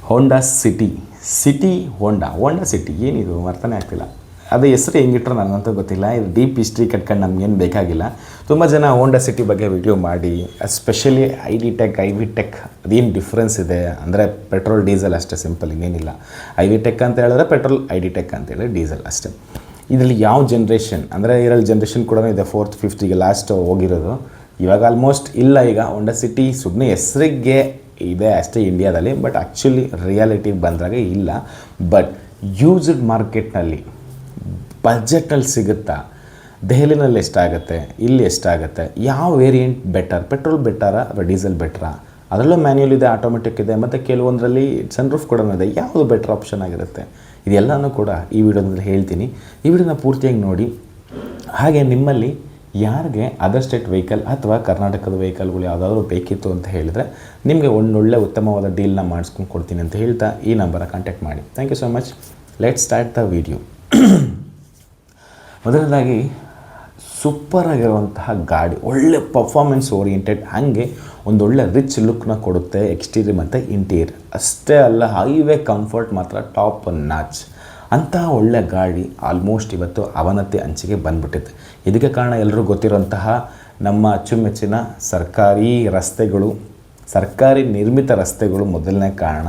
Honda City Honda City ಏನಿದು ಅರ್ಥನೇ ಆಗ್ತಿಲ್ಲ. ಅದು ಹೆಸರು ಹೆಂಗಿಟ್ರು ನನಗಂತೂ ಗೊತ್ತಿಲ್ಲ. ಇದು ಡೀಪ್ ಹಿಸ್ಟ್ರಿ ಕಟ್ಕೊಂಡು ನಮಗೇನು ಬೇಕಾಗಿಲ್ಲ. ತುಂಬ ಜನ ಹೋಂಡಾ ಸಿಟಿ ಬಗ್ಗೆ ವಿಡಿಯೋ ಮಾಡಿ, ಎಸ್ಪೆಷಲಿ ಐ ವಿ ಟೆಕ್ ಅದೇನು ಡಿಫ್ರೆನ್ಸ್ ಇದೆ ಅಂದರೆ ಪೆಟ್ರೋಲ್ ಡೀಸೆಲ್ ಅಷ್ಟೇ, ಸಿಂಪಲ್ ಇನ್ನೇನಿಲ್ಲ. ಐ ವಿ ಟೆಕ್ ಅಂತ ಹೇಳಿದ್ರೆ ಪೆಟ್ರೋಲ್, ಐ ಡಿ ಟೆಕ್ ಅಂತೇಳಿ ಡೀಸೆಲ್ ಅಷ್ಟೇ. ಇದರಲ್ಲಿ ಯಾವ ಜನ್ರೇಷನ್ ಅಂದರೆ 2 ಜನ್ರೇಷನ್ ಕೂಡ ಇದೆ, 4th 5th ಲಾಸ್ಟ್ ಹೋಗಿರೋದು. ಇವಾಗ ಆಲ್ಮೋಸ್ಟ್ ಇಲ್ಲ. ಈಗ ಹೋಂಡಾ ಸಿಟಿ ಸುಮ್ಮನೆ ಹೆಸರಿಗೆ ಇದೆ ಅಷ್ಟೇ ಇಂಡಿಯಾದಲ್ಲಿ, ಬಟ್ ಆ್ಯಕ್ಚುಲಿ ರಿಯಾಲಿಟಿಗೆ ಬಂದಾಗ ಇಲ್ಲ. ಬಟ್ ಯೂಸ್ಡ್ ಮಾರ್ಕೆಟ್ನಲ್ಲಿ ಬಜೆಟಲ್ಲಿ ಸಿಗುತ್ತಾ? ದೆಹಲಿನಲ್ಲಿ ಎಷ್ಟಾಗುತ್ತೆ, ಇಲ್ಲಿ ಎಷ್ಟಾಗುತ್ತೆ, ಯಾವ ವೇರಿಯಂಟ್ ಬೆಟರ್, ಪೆಟ್ರೋಲ್ ಬೆಟರಾ ಅಥವಾ ಡೀಸೆಲ್ ಬೆಟ್ರಾ? ಅದರಲ್ಲೂ ಮ್ಯಾನ್ಯುಯಲ್ ಇದೆ, ಆಟೋಮೆಟಿಕ್ ಇದೆ, ಮತ್ತು ಕೆಲವೊಂದರಲ್ಲಿ ಸನ್ರೂಫ್ ಕೂಡ ಇದೆ. ಯಾವುದು ಬೆಟರ್ ಆಪ್ಷನ್ ಆಗಿರುತ್ತೆ? ಇದೆಲ್ಲನೂ ಕೂಡ ಈ ವಿಡಿಯೋದಲ್ಲಿ ಹೇಳ್ತೀನಿ. ಈ ವಿಡಿಯೋನ ಪೂರ್ತಿಯಾಗಿ ನೋಡಿ. ಹಾಗೆ ನಿಮ್ಮಲ್ಲಿ ಯಾರಿಗೆ ಅದರ್ ಸ್ಟೇಟ್ ವೆಹಿಕಲ್ ಅಥವಾ ಕರ್ನಾಟಕದ ವೆಹಿಕಲ್ಗಳು ಯಾವುದಾದ್ರೂ ಬೇಕಿತ್ತು ಅಂತ ಹೇಳಿದರೆ ನಿಮಗೆ ಒಳ್ಳೊಳ್ಳೆ ಉತ್ತಮವಾದ ಡೀಲ್ನ ಮಾಡಿಸ್ಕೊಂಡು ಕೊಡ್ತೀನಿ ಅಂತ ಹೇಳ್ತಾ ಈ ನಂಬರ ಕಾಂಟ್ಯಾಕ್ಟ್ ಮಾಡಿ. Thank you so much. Let start the video. ಮೊದಲನೇದಾಗಿ ಸೂಪರ್ ಆಗಿರುವಂತಹ ಗಾಡಿ, ಒಳ್ಳೆ ಪರ್ಫಾರ್ಮೆನ್ಸ್ ಓರಿಯೆಂಟೆಡ್, ಹಾಗೆ ಒಂದೊಳ್ಳೆ ರಿಚ್ ಲುಕ್ನ ಕೊಡುತ್ತೆ ಎಕ್ಸ್ಟೀರಿಯರ್ ಮತ್ತು ಇಂಟೀರಿಯರ್. ಅಷ್ಟೇ ಅಲ್ಲ, ಹೈವೇ ಕಂಫರ್ಟ್ ಮಾತ್ರ ಟಾಪ್ ನಾಚ್. ಅಂತಹ ಒಳ್ಳೆ ಗಾಡಿ ಆಲ್ಮೋಸ್ಟ್ ಇವತ್ತು ಅವನತಿ ಅಂಚಿಗೆ ಬಂದ್ಬಿಟ್ಟಿದೆ. ಇದಕ್ಕೆ ಕಾರಣ ಎಲ್ಲರೂ ಗೊತ್ತಿರೋಂತಹ ನಮ್ಮ ಅಚ್ಚುಮೆಚ್ಚಿನ ಸರ್ಕಾರಿ ನಿರ್ಮಿತ ರಸ್ತೆಗಳು ಮೊದಲನೇ ಕಾರಣ.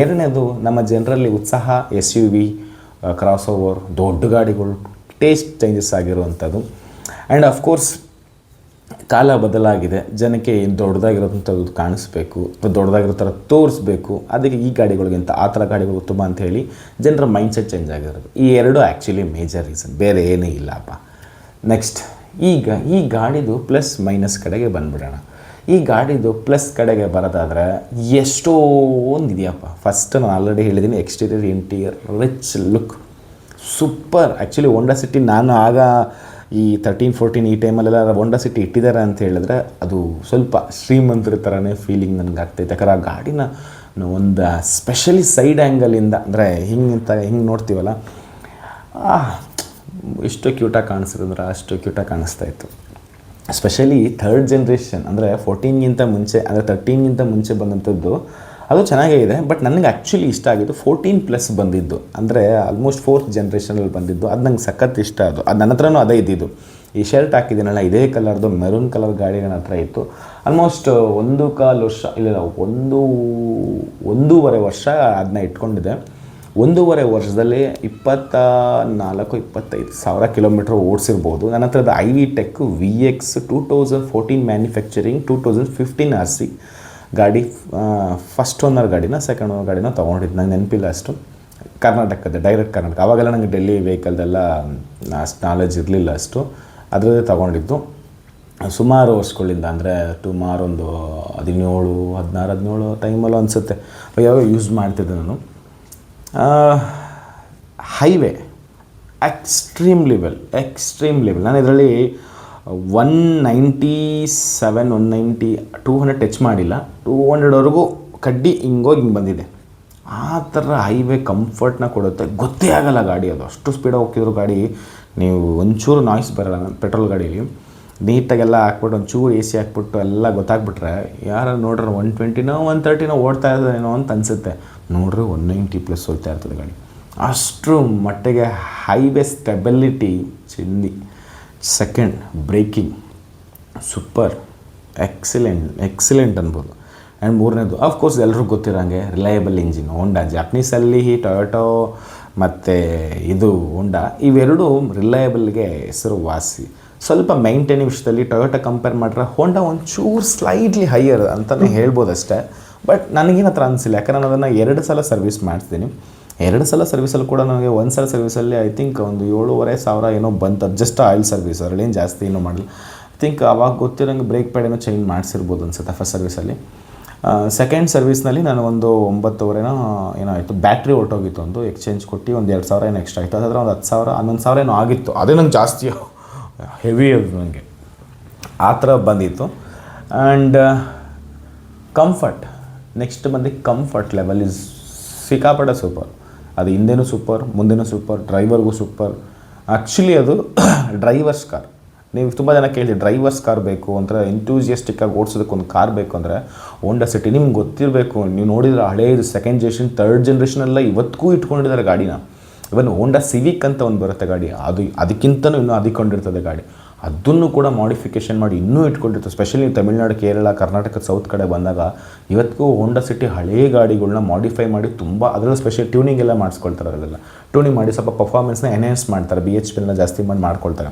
ಎರಡನೇದು ನಮ್ಮ ಜನರಲ್ಲಿ ಉತ್ಸಾಹ, SUV, ಕ್ರಾಸ್ ಓವರ್, ದೊಡ್ಡ ಗಾಡಿಗಳು, ಟೇಸ್ಟ್ ಚೇಂಜಸ್ ಆಗಿರುವಂಥದ್ದು. ಆ್ಯಂಡ್ ಅಫ್ಕೋರ್ಸ್ ಕಾಲ ಬದಲಾಗಿದೆ, ಜನಕ್ಕೆ ಏನು ದೊಡ್ಡದಾಗಿರೋಂಥದ್ದು ಕಾಣಿಸ್ಬೇಕು, ದೊಡ್ಡದಾಗಿರೋ ಥರ ತೋರಿಸ್ಬೇಕು. ಅದಕ್ಕೆ ಈ ಗಾಡಿಗಳಿಗಿಂತ ಆ ಥರ ಗಾಡಿಗಳು ತುಂಬ ಅಂಥೇಳಿ ಜನರ ಮೈಂಡ್ಸೆಟ್ ಚೇಂಜ್ ಆಗಿರೋದು. ಈ ಎರಡು ಆ್ಯಕ್ಚುಲಿ ಮೇಜರ್ ರೀಸನ್, ಬೇರೆ ಏನೂ ಇಲ್ಲಪ್ಪ. ನೆಕ್ಸ್ಟ್, ಈಗ ಈ ಗಾಡಿದು ಪ್ಲಸ್ ಮೈನಸ್ ಕಡೆಗೆ ಬಂದುಬಿಡೋಣ. ಈ ಗಾಡಿದು ಪ್ಲಸ್ ಕಡೆಗೆ ಬರೋದಾದರೆ ಎಷ್ಟೊಂದು ಇದೆಯಪ್ಪ. ಫಸ್ಟ್ ನಾನು ಆಲ್ರೆಡಿ ಹೇಳಿದ್ದೀನಿ, exterior, interior, rich look, super. Actually Honda City ನಾನು ಆಗ ಈ 13-14 ಈ ಟೈಮಲ್ಲೆಲ್ಲ ಹೋಂಡಾ ಸಿಟಿ ಇಟ್ಟಿದ್ದಾರೆ ಅಂತ ಹೇಳಿದ್ರೆ ಅದು ಸ್ವಲ್ಪ ಶ್ರೀಮಂತರ ಥರನೇ ಫೀಲಿಂಗ್ ನನಗೆ ಆಗ್ತೈತೆ. ಯಾಕಂದ್ರೆ ಆ ಗಾಡಿನ ಒಂದು ಸ್ಪೆಷಲಿ ಸೈಡ್ ಆ್ಯಂಗಲಿಂದ ಅಂದರೆ ಹಿಂಗೆ ನೋಡ್ತೀವಲ್ಲ, ಎಷ್ಟು ಕ್ಯೂಟಾಗಿ ಕಾಣಿಸಿದ್ರೆ ಅಷ್ಟು ಕ್ಯೂಟಾಗಿ ಕಾಣಿಸ್ತಾಯಿತ್ತು. ಸ್ಪೆಷಲಿ 3rd ಜನ್ರೇಷನ್ ಅಂದರೆ 14ಗಿಂತ ಮುಂಚೆ, ಅಂದರೆ 13ಗಿಂತ ಮುಂಚೆ ಬಂದಂಥದ್ದು ಅದು ಚೆನ್ನಾಗೇ ಇದೆ. ಬಟ್ ನನಗೆ ಆ್ಯಕ್ಚುಲಿ ಇಷ್ಟ ಆಗಿದ್ದು 14+ ಬಂದಿದ್ದು, ಅಂದರೆ ಆಲ್ಮೋಸ್ಟ್ 4th ಜನ್ರೇಷನಲ್ಲಿ ಬಂದಿದ್ದು. ಅದು ನಂಗೆ ಸಖತ್ ಇಷ್ಟ. ಅದು ನನ್ನ ಹತ್ರನೂ ಅದೇ ಇದ್ದಿದ್ದು. ಈ ಶರ್ಟ್ ಹಾಕಿದ್ದೀನಲ್ಲ, ಇದೇ ಕಲರ್ದು ಮೆರೂನ್ ಕಲರ್ ಗಾಡಿ ನನ್ನ ಹತ್ರ ಇತ್ತು. ಆಲ್ಮೋಸ್ಟ್ 1.25 ವರ್ಷ, ಇಲ್ಲ 1.5 ವರ್ಷ ಅದನ್ನ ಇಟ್ಕೊಂಡಿದ್ದೆ. 1.5 ವರ್ಷದಲ್ಲಿ 24-25 ಸಾವಿರ ಕಿಲೋಮೀಟ್ರ್ ಓಡಿಸಿರ್ಬೋದು. ನನ್ನ ಹತ್ರದ i VTEC VX 2014 manufacturing, 2015 RC ಗಾಡಿ. ಫಸ್ಟ್ ಓನರ್ ಗಾಡಿನ, ಸೆಕೆಂಡ್ ಓನರ್ ಗಾಡಿನ ತೊಗೊಂಡಿದ್ದು, ನಂಗೆ ನೆನಪಿಲ್ಲ ಅಷ್ಟು. ಕರ್ನಾಟಕದ, ಡೈರೆಕ್ಟ್ ಕರ್ನಾಟಕ. ಆವಾಗೆಲ್ಲ ನನಗೆ ಡೆಲ್ಲಿ ವೆಹಿಕಲ್ದೆಲ್ಲ ಅಷ್ಟು ನಾಲೆಜ್ ಇರಲಿಲ್ಲ ಅಷ್ಟು. ಅದರದ್ದೇ ತೊಗೊಂಡಿದ್ದು ಸುಮಾರು ವರ್ಷಗಳಿಂದ, ಅಂದರೆ ಸುಮಾರು ಒಂದು 17 ಟೈಮಲ್ಲೂ ಅನಿಸುತ್ತೆ ಯಾವಾಗ ಯೂಸ್ ಮಾಡ್ತಿದ್ದೆ ನಾನು. Highway extreme level. ನಾನು ಇದರಲ್ಲಿ 197, 190, 200 ಟಚ್ ಮಾಡಿಲ್ಲ. 200ವರೆಗೂ ಕಡ್ಡಿ ಹಿಂಗೆ ಬಂದಿದೆ. ಆ ಥರ ಹೈವೇ ಕಂಫರ್ಟ್ನ ಕೊಡುತ್ತೆ. ಗೊತ್ತೇ ಆಗಲ್ಲ ಗಾಡಿ, ಅದು ಅಷ್ಟು ಸ್ಪೀಡಾಗಿ ಹೋಗ್ತಿದ್ರು ಗಾಡಿ. ನೀವು ಒಂಚೂರು ನಾಯ್ಸ್ ಬರೋಲ್ಲ. ಪೆಟ್ರೋಲ್ ಗಾಡೀಲಿ ನೀಟಾಗೆಲ್ಲ ಹಾಕ್ಬಿಟ್ಟು ಒಂಚೂರು AC ಹಾಕ್ಬಿಟ್ಟು ಎಲ್ಲ ಗೊತ್ತಾಗ್ಬಿಟ್ರೆ ಯಾರು ನೋಡ್ರೆ 120ನೋ 130ನೋ ಓಡ್ತಾ ಇರೋದೇನೋ ಅಂತ ಅನಿಸುತ್ತೆ. ನೋಡ್ರಿ 190+ ಹೋಗ್ತಾ ಇರ್ತದೆ ಗಾಡಿ. ಅಷ್ಟು ಮಟ್ಟಿಗೆ ಹೈವೇ ಸ್ಟೆಬಿಲಿಟಿ ಚಿಂದಿ. ಸೆಕೆಂಡ್, ಬ್ರೇಕಿಂಗ್ ಸೂಪರ್, ಎಕ್ಸಲೆಂಟ್ ಅನ್ಬೋದು. ಆ್ಯಂಡ್ ಮೂರನೇದು ಆಫ್ಕೋರ್ಸ್ ಎಲ್ಲರೂ ಗೊತ್ತಿರೋಂಗೆ ರಿಲಯಬಲ್ ಇಂಜಿನ್. ಹೋಂಡಾ, ಜಾಪನೀಸಲ್ಲಿ ಟೊಯೋಟೋ ಮತ್ತು ಇದು ಹೋಂಡಾ, ಇವೆರಡು ರಿಲಯಬಲ್ಗೆ ಹೆಸರುವಾಸಿ. ಸ್ವಲ್ಪ ಮೈಂಟೈನಿಂಗ್ ವಿಷಯದಲ್ಲಿ ಟೊಯೋಟೋ ಕಂಪೇರ್ ಮಾಡಿದ್ರೆ ಹೋಂಡಾ ಒಂಚೂರು ಸ್ಲೈಟ್ಲಿ ಹೈಯರ್ ಅಂತಲೇ ಹೇಳ್ಬೋದು ಅಷ್ಟೇ. ಬಟ್ ನನಗೇನು ಹತ್ರ ಅನಿಸಿಲ್ಲ, ಯಾಕಂದ್ರೆ ನಾನು ಅದನ್ನು 2 ಸಲ ಸರ್ವಿಸ್ ಮಾಡಿಸ್ತೀನಿ. 2 ಸಲ ಸರ್ವಿಸಲ್ಲಿ ಕೂಡ ನನಗೆ ಒಂದು ಸಲ ಸರ್ವಿಸಲ್ಲಿ ಐ ಥಿಂಕ್ ಒಂದು 7,500 ಏನೋ ಬಂತು. ಅದು ಜಸ್ಟ್ ಆಯಿಲ್ ಸರ್ವಿಸ್, ಅದರಲ್ಲೇನು ಜಾಸ್ತಿ ಏನೋ ಮಾಡಲಿಲ್ಲ. ಐ ಥಿಂಕ್ ಆವಾಗ ಗೊತ್ತಿರೋಂಗೆ ಬ್ರೇಕ್ ಪ್ಯಾಡ್ ಏನೋ ಚೇಂಜ್ ಮಾಡಿಸಿರ್ಬೋದು ಅನ್ಸುತ್ತೆ ಫಸ್ಟ್ ಸರ್ವಿಸಲ್ಲಿ. ಸೆಕೆಂಡ್ ಸರ್ವಿಸ್ನಲ್ಲಿ ನಾನು ಒಂದು 9,500 ಏನೋ ಆಯಿತು. ಬ್ಯಾಟ್ರಿ ಹೊರಟೋಗಿತ್ತು, ಒಂದು ಎಕ್ಸ್ಚೇಂಜ್ ಕೊಟ್ಟು ಒಂದು 2,000 ಏನೋ ಎಕ್ಸ್ಟ್ರಾ ಆಯಿತು. ಅದಾದರೆ ಒಂದು 10,000, 11,000 ಏನೋ ಆಗಿತ್ತು. ಅದೇ ನಂಗೆ ಜಾಸ್ತಿ ಹೆವಿ ಅದು ನನಗೆ ಆ ಥರ ಬಂದಿತ್ತು. ಆ್ಯಂಡ್ ಕಂಫರ್ಟ್, ನೆಕ್ಸ್ಟ್ ಬಂದು ಕಂಫರ್ಟ್ ಲೆವೆಲ್ ಇಸ್ ಸಿಕ್ಕಾಪಟ್ಟೆ ಸೂಪರ್. ಅದು ಹಿಂದೆನೂ ಸೂಪರ್, ಮುಂದೆನೂ ಸೂಪರ್, ಡ್ರೈವರ್ಗೂ ಸೂಪರ್. ಆ್ಯಕ್ಚುಲಿ ಅದು ಡ್ರೈವರ್ಸ್ ಕಾರ್. ನೀವು ತುಂಬ ಜನ ಕೇಳಿದ್ರಿ ಡ್ರೈವರ್ಸ್ ಕಾರ್ ಬೇಕು ಒಂಥರ ಎಂಥೂಸಿಯಸ್ಟಿಕ್ಕಾಗಿ ಓಡಿಸೋದಕ್ಕೆ ಒಂದು ಕಾರ್ ಬೇಕು ಅಂದರೆ ಹೋಂಡಾ ಸಿಟಿ ನಿಮ್ಗೆ ಗೊತ್ತಿರಬೇಕು. ನೀವು ನೋಡಿದ್ರೆ ಹಳೇದು ಸೆಕೆಂಡ್ ಜನ್ರೇಷನ್ ಥರ್ಡ್ ಜನ್ರೇಷನೆಲ್ಲ ಇವತ್ತಿಗೂ ಇಟ್ಕೊಂಡಿದ್ದಾರೆ ಗಾಡಿನ. ಇವನ್ ಹೋಂಡಾ ಸಿವಿಕ್ ಅಂತ ಒಂದು ಬರುತ್ತೆ ಗಾಡಿ, ಅದಕ್ಕಿಂತಲೂ ಇನ್ನೂ ಅದಿಕೊಂಡಿರ್ತದೆ ಗಾಡಿ. ಅದನ್ನು ಕೂಡ ಮಾಡಿಫಿಕೇಷನ್ ಮಾಡಿ ಇನ್ನೂ ಇಟ್ಕೊಂಡಿರ್ತದೆ. ಸ್ಪೆಷಲಿ ತಮಿಳ್ನಾಡು, ಕೇರಳ, ಕರ್ನಾಟಕ ಸೌತ್ ಕಡೆ ಬಂದಾಗ ಇವತ್ತಿಗೂ ಹೋಂಡಾ ಸಿಟಿ ಹಳೇ ಗಾಡಿಗಳನ್ನ ಮಾಡಿಫೈ ಮಾಡಿ ತುಂಬ ಅದರಲ್ಲೂ ಸ್ಪೆಷಲ್ ಟ್ಯೂನಿಂಗ್ ಎಲ್ಲ ಮಾಡಿಸ್ಕೊಳ್ತಾರೆ. ಅದೆಲ್ಲ ಟ್ಯೂನಿಂಗ್ ಮಾಡಿ ಸ್ವಲ್ಪ ಪರ್ಫಾರ್ಮೆನ್ಸ್ನ ಎನ್ಹ್ಯಾನ್ಸ್ ಮಾಡ್ತಾರೆ, BHP ಜಾಸ್ತಿ ಮಾಡ್ಕೊಳ್ತಾರೆ.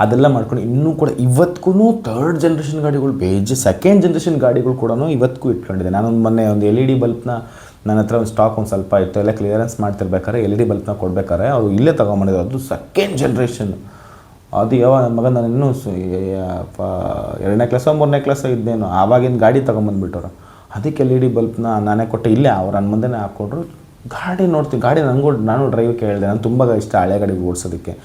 ಅದೆಲ್ಲ ಮಾಡ್ಕೊಂಡು ಇನ್ನೂ ಕೂಡ ಇವತ್ತಿಗೂ ಥರ್ಡ್ ಜನ್ರೇಷನ್ ಗಾಡಿಗಳು ಸೆಕೆಂಡ್ ಜನ್ರೇಷನ್ ಗಾಡಿಗಳು ಕೂಡ ಇವತ್ತಿಗೂ ಇಟ್ಕೊಂಡಿದೆ. ನಾನೊಂದು ಮೊನ್ನೆ ಒಂದು LED ಬಲ್ಬ್ನ ನನ್ನ ಹತ್ರ ಒಂದು ಸ್ಟಾಕ್ ಒಂದು ಸ್ವಲ್ಪ ಇತ್ತು, ಎಲ್ಲ ಕ್ಲಿಯರೆನ್ಸ್ ಮಾಡ್ತಿರ್ಬೇಕಾದ್ರೆ LED ಬಲ್ಬ್ನ ಕೊಡ್ಬೇಕಾದ್ರೆ ಅವರು ಇಲ್ಲೇ ತೊಗೊಂಬಂದಿದ್ರು. ಅದು ಸೆಕೆಂಡ್ ಜನ್ರೇಷನ್. ಅದು ನನ್ನ ಮಗ ನಾನು ಇನ್ನೂ 2ನೇ ಕ್ಲಾಸೋ 3ನೇ ಕ್ಲಾಸೋ ಇದ್ದೇನೋ ಆವಾಗಿನ ಗಾಡಿ ತೊಗೊಂಬಂದ್ಬಿಟ್ಟರು. ಅದಕ್ಕೆ LED ಬಲ್ಬ್ನ ನಾನೇ ಕೊಟ್ಟೆ, ಇಲ್ಲೇ ಅವ್ರು ನನ್ನ ಮುಂದೆನೇ ಹಾಕ್ಕೊಂಡ್ರು. ಗಾಡಿ ನೋಡ್ತೀನಿ, ಗಾಡಿ ನಾನು ಡ್ರೈವ್ ಕೇಳಿದೆ. ನಾನು ತುಂಬ ಇಷ್ಟ ಹಳೆ ಗಾಡಿ ಓಡಿಸೋದಕ್ಕೆ.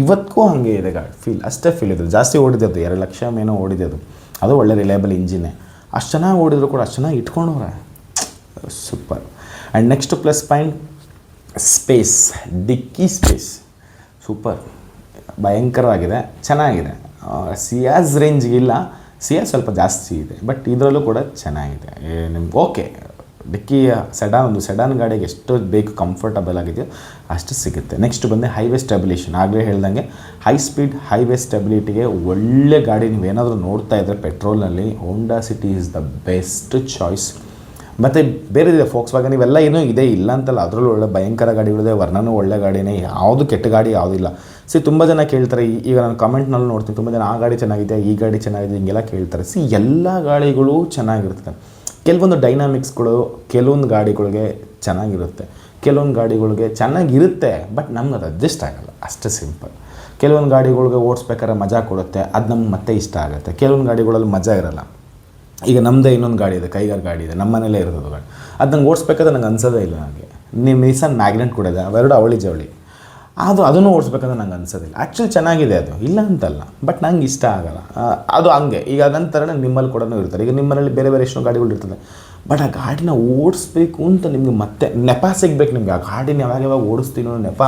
ಇವತ್ತಿಗೂ ಹಾಗೆ ಇದೆ ಗಾಡಿ, ಅಷ್ಟೇ ಫೀಲ್ ಇದೆ. ಜಾಸ್ತಿ ಓಡಿದೆ ಅದು, 2 ಲಕ್ಷ ಏನೋ ಓಡಿದೆ ಅದು ಒಳ್ಳೆ ರಿಲಯಬಲ್ ಇಂಜಿನ್ನೇ. ಅಷ್ಟು ಚೆನ್ನಾಗಿ ಓಡಿದ್ರು ಕೂಡ ಅಷ್ಟು ಚೆನ್ನಾಗಿ ಇಟ್ಕೊಂಡವ್ರೆ. Super. And next plus point space, dicky space super, ಭಯಂಕರವಾಗಿದೆ, ಚೆನ್ನಾಗಿದೆ. ಸಿಯಾಸ್ ರೇಂಜ್ಗಿಲ್ಲ, ಸಿಯಾಸ್ ಸ್ವಲ್ಪ ಜಾಸ್ತಿ ಇದೆ, ಬಟ್ ಇದರಲ್ಲೂ ಕೂಡ ಚೆನ್ನಾಗಿದೆ. ನಿಮ್ಗೆ ಓಕೆ, ಡಿಕ್ಕಿ ಸೆಡಾನ್ ಗಾಡಿಗೆ ಎಷ್ಟು ಬೇಕು ಕಂಫರ್ಟಬಲ್ ಆಗಿದೆಯೋ ಅಷ್ಟು ಸಿಗುತ್ತೆ. ನೆಕ್ಸ್ಟ್ ಬಂದು ಹೈವೇ ಸ್ಟೆಬಿಲೇಷನ್. ಆಗಲೇ ಹೇಳ್ದಂಗೆ ಹೈ ಸ್ಪೀಡ್ ಹೈವೇ ಸ್ಟೆಬಿಲಿಟಿಗೆ ಒಳ್ಳೆ ಗಾಡಿ ನೀವೇನಾದರೂ ನೋಡ್ತಾ ಇದ್ದರೆ ಪೆಟ್ರೋಲ್ನಲ್ಲಿ Honda City is the best choice. ಮತ್ತು ಬೇರೆದಿದೆ ಫೋಕ್ಸ್ವ್ಯಾಗನ್, ಇವೆಲ್ಲ ಏನೂ ಇದೆ ಇಲ್ಲ ಅಂತಲ್ಲ, ಅದರಲ್ಲೂ ಒಳ್ಳೆ ಭಯಂಕರ ಗಾಡಿಗಳಿದೆ. ವರ್ಣನೂ ಒಳ್ಳೆ ಗಾಡಿನೇ, ಯಾವುದು ಕೆಟ್ಟ ಗಾಡಿ ಯಾವುದಿಲ್ಲ. ತುಂಬ ಜನ ಕೇಳ್ತಾರೆ, ಈಗ ನಾನು ಕಮೆಂಟ್ನಲ್ಲಿ ನೋಡ್ತೀನಿ ತುಂಬ ಜನ ಆ ಗಾಡಿ ಚೆನ್ನಾಗಿದೆ, ಈ ಗಾಡಿ ಚೆನ್ನಾಗಿದೆ ಹಿಂಗೆಲ್ಲ ಕೇಳ್ತಾರೆ. ಎಲ್ಲ ಗಾಡಿಗಳು ಚೆನ್ನಾಗಿರ್ತದೆ. ಕೆಲವೊಂದು ಡೈನಾಮಿಕ್ಸ್ಗಳು ಕೆಲವೊಂದು ಗಾಡಿಗಳಿಗೆ ಚೆನ್ನಾಗಿರುತ್ತೆ, ಕೆಲವೊಂದು ಗಾಡಿಗಳಿಗೆ ಚೆನ್ನಾಗಿರುತ್ತೆ, ಬಟ್ ನಮ್ಗೆ ಅದು ಅಡ್ಜಸ್ಟ್ ಆಗೋಲ್ಲ, ಅಷ್ಟೇ ಸಿಂಪಲ್. ಕೆಲವೊಂದು ಗಾಡಿಗಳಿಗೆ ಓಡಿಸ್ಬೇಕಾದ್ರೆ ಮಜಾ ಕೊಡುತ್ತೆ, ಅದು ನಮ್ಗೆ ಮತ್ತೆ ಇಷ್ಟ ಆಗುತ್ತೆ. ಕೆಲವೊಂದು ಗಾಡಿಗಳಲ್ಲಿ ಮಜಾ ಇರೋಲ್ಲ. ಈಗ ನಮ್ಮದೇ ಇನ್ನೊಂದು ಗಾಡಿ ಇದೆ, ಕೈಗಾರ ಗಾಡಿ ಇದೆ, ನಮ್ಮ ಮನೇಲೇ ಇರೋದು ಗಾಡಿ. ಅದು ನಂಗೆ ಓಡಿಸ್ಬೇಕಾದ್ರೆ ನಂಗೆ ಅನ್ಸೋದೇ ಇಲ್ಲ. ನನಗೆ ನಿಸಾನ್ ಮ್ಯಾಗ್ನೆಟ್ ಕೂಡ ಇದೆ, ಅವೆರಡು ಅವಳಿ ಜವಳಿ. ಅದನ್ನು ಓಡಿಸ್ಬೇಕಂದ್ರೆ ನಂಗೆ ಅನ್ಸೋದಿಲ್ಲ. ಆ್ಯಕ್ಚುಲಿ ಚೆನ್ನಾಗಿದೆ ಅದು, ಇಲ್ಲ ಅಂತಲ್ಲ, ಬಟ್ ನಂಗೆ ಇಷ್ಟ ಆಗೋಲ್ಲ ಅದು ಹಂಗೆ. ಈಗ ನಂತರ ನಿಮ್ಮಲ್ಲಿ ಕೂಡ ಇರ್ತಾರೆ. ಈಗ ನಿಮ್ಮನೇಲಿ ಬೇರೆ ಬೇರೆ ಎಷ್ಟೋ ಗಾಡಿಗಳು ಇರ್ತದೆ, ಬಟ್ ಆ ಗಾಡಿನ ಓಡಿಸ್ಬೇಕು ಅಂತ ನಿಮ್ಗೆ ಮತ್ತೆ ನೆಪ ಸಿಗ್ಬೇಕು. ನಿಮಗೆ ಆ ಗಾಡಿನ ಯಾವಾಗ ಓಡಿಸ್ತೀನೋ ನೆಪ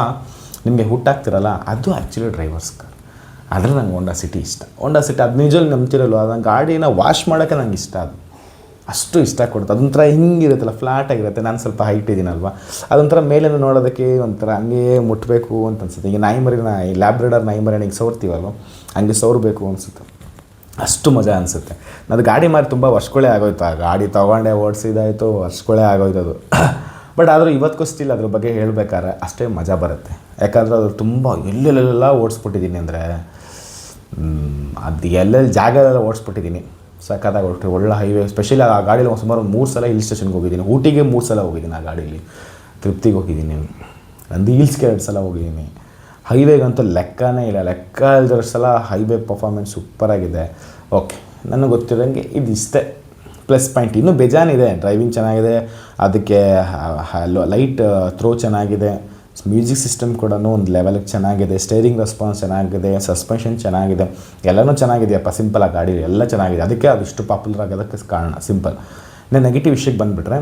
ನಿಮಗೆ ಹುಟ್ಟಾಗ್ತಿರಲ್ಲ, ಅದು ಆ್ಯಕ್ಚುಲಿ ಡ್ರೈವರ್ಸ್ ಕಾರ್. ಆದರೆ ನಂಗೆ ಹೋಂಡಾ ಸಿಟಿ ಇಷ್ಟ. ಹೋಂಡಾ ಸಿಟಿ ಅದು ನಿಜವಲ್ಲಿ ನಂಬ್ತಿರಲ್ವ, ಅದನ್ನು ಗಾಡಿನ ವಾಶ್ ಮಾಡೋಕ್ಕೆ ನಂಗೆ ಇಷ್ಟ, ಅದು ಅಷ್ಟು ಇಷ್ಟ ಕೊಡುತ್ತೆ. ಅದೊಂಥರ ಹಿಂಗಿರುತ್ತಲ್ಲ, ಫ್ಲಾಟಾಗಿರುತ್ತೆ. ನಾನು ಸ್ವಲ್ಪ ಹೈಟ್ ಇದ್ದೀನಲ್ವ, ಅದೊಂಥರ ಮೇಲಿಂದ ನೋಡೋದಕ್ಕೆ ಒಂಥರ ಹಂಗೆ ಮುಟ್ಟಬೇಕು ಅಂತ ಅನ್ಸುತ್ತೆ. ಈಗ ಈ ಲ್ಯಾಬ್ರೆಡರ್ ನಾಯಿ ಮರಿನ ಈಗ ಸೋರ್ತೀವಲ್ವ, ಹಂಗೆ ಸೋರಬೇಕು ಅನಿಸುತ್ತೆ, ಅಷ್ಟು ಮಜಾ ಅನಿಸುತ್ತೆ. ಅದು ಗಾಡಿ ಮಾರಿ ತುಂಬ ವರ್ಷಗಳೇ ಆಗೋಯ್ತು. ಆ ಗಾಡಿ ತೊಗೊಂಡೆ ಓಡಿಸಿದಾಯಿತು, ವರ್ಷಗಳೇ ಆಗೋಯ್ತು ಅದು. ಬಟ್ ಆದರೂ ಇವತ್ತಿಗೂ ಸ್ಟಿಲ್ ಅದ್ರ ಬಗ್ಗೆ ಹೇಳ್ಬೇಕಾದ್ರೆ ಅಷ್ಟೇ ಮಜಾ ಬರುತ್ತೆ. ಯಾಕಂದರೆ ಅದು ತುಂಬ ಎಲ್ಲೆಲ್ಲೆಲ್ಲ ಓಡಿಸ್ಬಿಟ್ಟಿದ್ದೀನಿ ಅಂದರೆ, ಅದು ಎಲ್ಲೆಲ್ಲಿ ಜಾಗದೆಲ್ಲ ಓಡಿಸ್ಬಿಟ್ಟಿದ್ದೀನಿ. ಸಖತ್ತಾಗಿ ಹೊರಟ್ರಿ, ಒಳ್ಳೆ ಹೈವೇ. ಸ್ಪೆಷಲಿ ಆ ಗಾಡೀಲಿ ಸುಮಾರು 3 ಸಲ ಹಿಲ್ ಸ್ಟೇಷನ್ಗೆ ಹೋಗಿದ್ದೀನಿ. ಊಟಿಗೆ 3 ಸಲ ಹೋಗಿದ್ದೀನಿ ಆ ಗಾಡೀಲಿ, ತೃಪ್ತಿಗೆ ಹೋಗಿದ್ದೀನಿ, ನಂದು ಹಿಲ್ಸ್ಗೆ 2 ಸಲ ಹೋಗಿದ್ದೀನಿ. ಹೈವೇಗಂತೂ ಲೆಕ್ಕನೇ ಇಲ್ಲ, ಲೆಕ್ಕ ಇಲ್ದಿರೋ ಸಲ ಹೈವೇ ಪರ್ಫಾರ್ಮೆನ್ಸ್ ಸೂಪರಾಗಿದೆ. ಓಕೆ, ನನಗೆ ಗೊತ್ತಿರೋಂಗೆ ಇದಿಷ್ಟೇ ಪ್ಲಸ್ ಪಾಯಿಂಟ್. ಇನ್ನೂ ಬೇಜಾನಿದೆ. ಡ್ರೈವಿಂಗ್ ಚೆನ್ನಾಗಿದೆ, ಅದಕ್ಕೆ ಲೈಟ್ ಥ್ರೋ ಚೆನ್ನಾಗಿದೆ, ಮ್ಯೂಸಿಕ್ ಸಿಸ್ಟಮ್ ಕೂಡ ಒಂದು ಲೆವೆಲ್ಗೆ ಚೆನ್ನಾಗಿದೆ, ಸ್ಟೇರಿಂಗ್ ರೆಸ್ಪಾನ್ಸ್ ಚೆನ್ನಾಗಿದೆ, ಸಸ್ಪೆನ್ಷನ್ ಚೆನ್ನಾಗಿದೆ, ಎಲ್ಲನೂ ಚೆನ್ನಾಗಿದೆಯಪ್ಪ. ಸಿಂಪಲ್ ಆ ಗಾಡಿ ಎಲ್ಲ ಚೆನ್ನಾಗಿದೆ, ಅದಕ್ಕೆ ಅದು ಇಷ್ಟು ಪಾಪ್ಯುಲರ್ ಆಗೋದಕ್ಕೆ ಕಾರಣ ಸಿಂಪಲ್. ನಾನು ನೆಗೆಟಿವ್ ವಿಷಯಕ್ಕೆ ಬಂದುಬಿಟ್ರೆ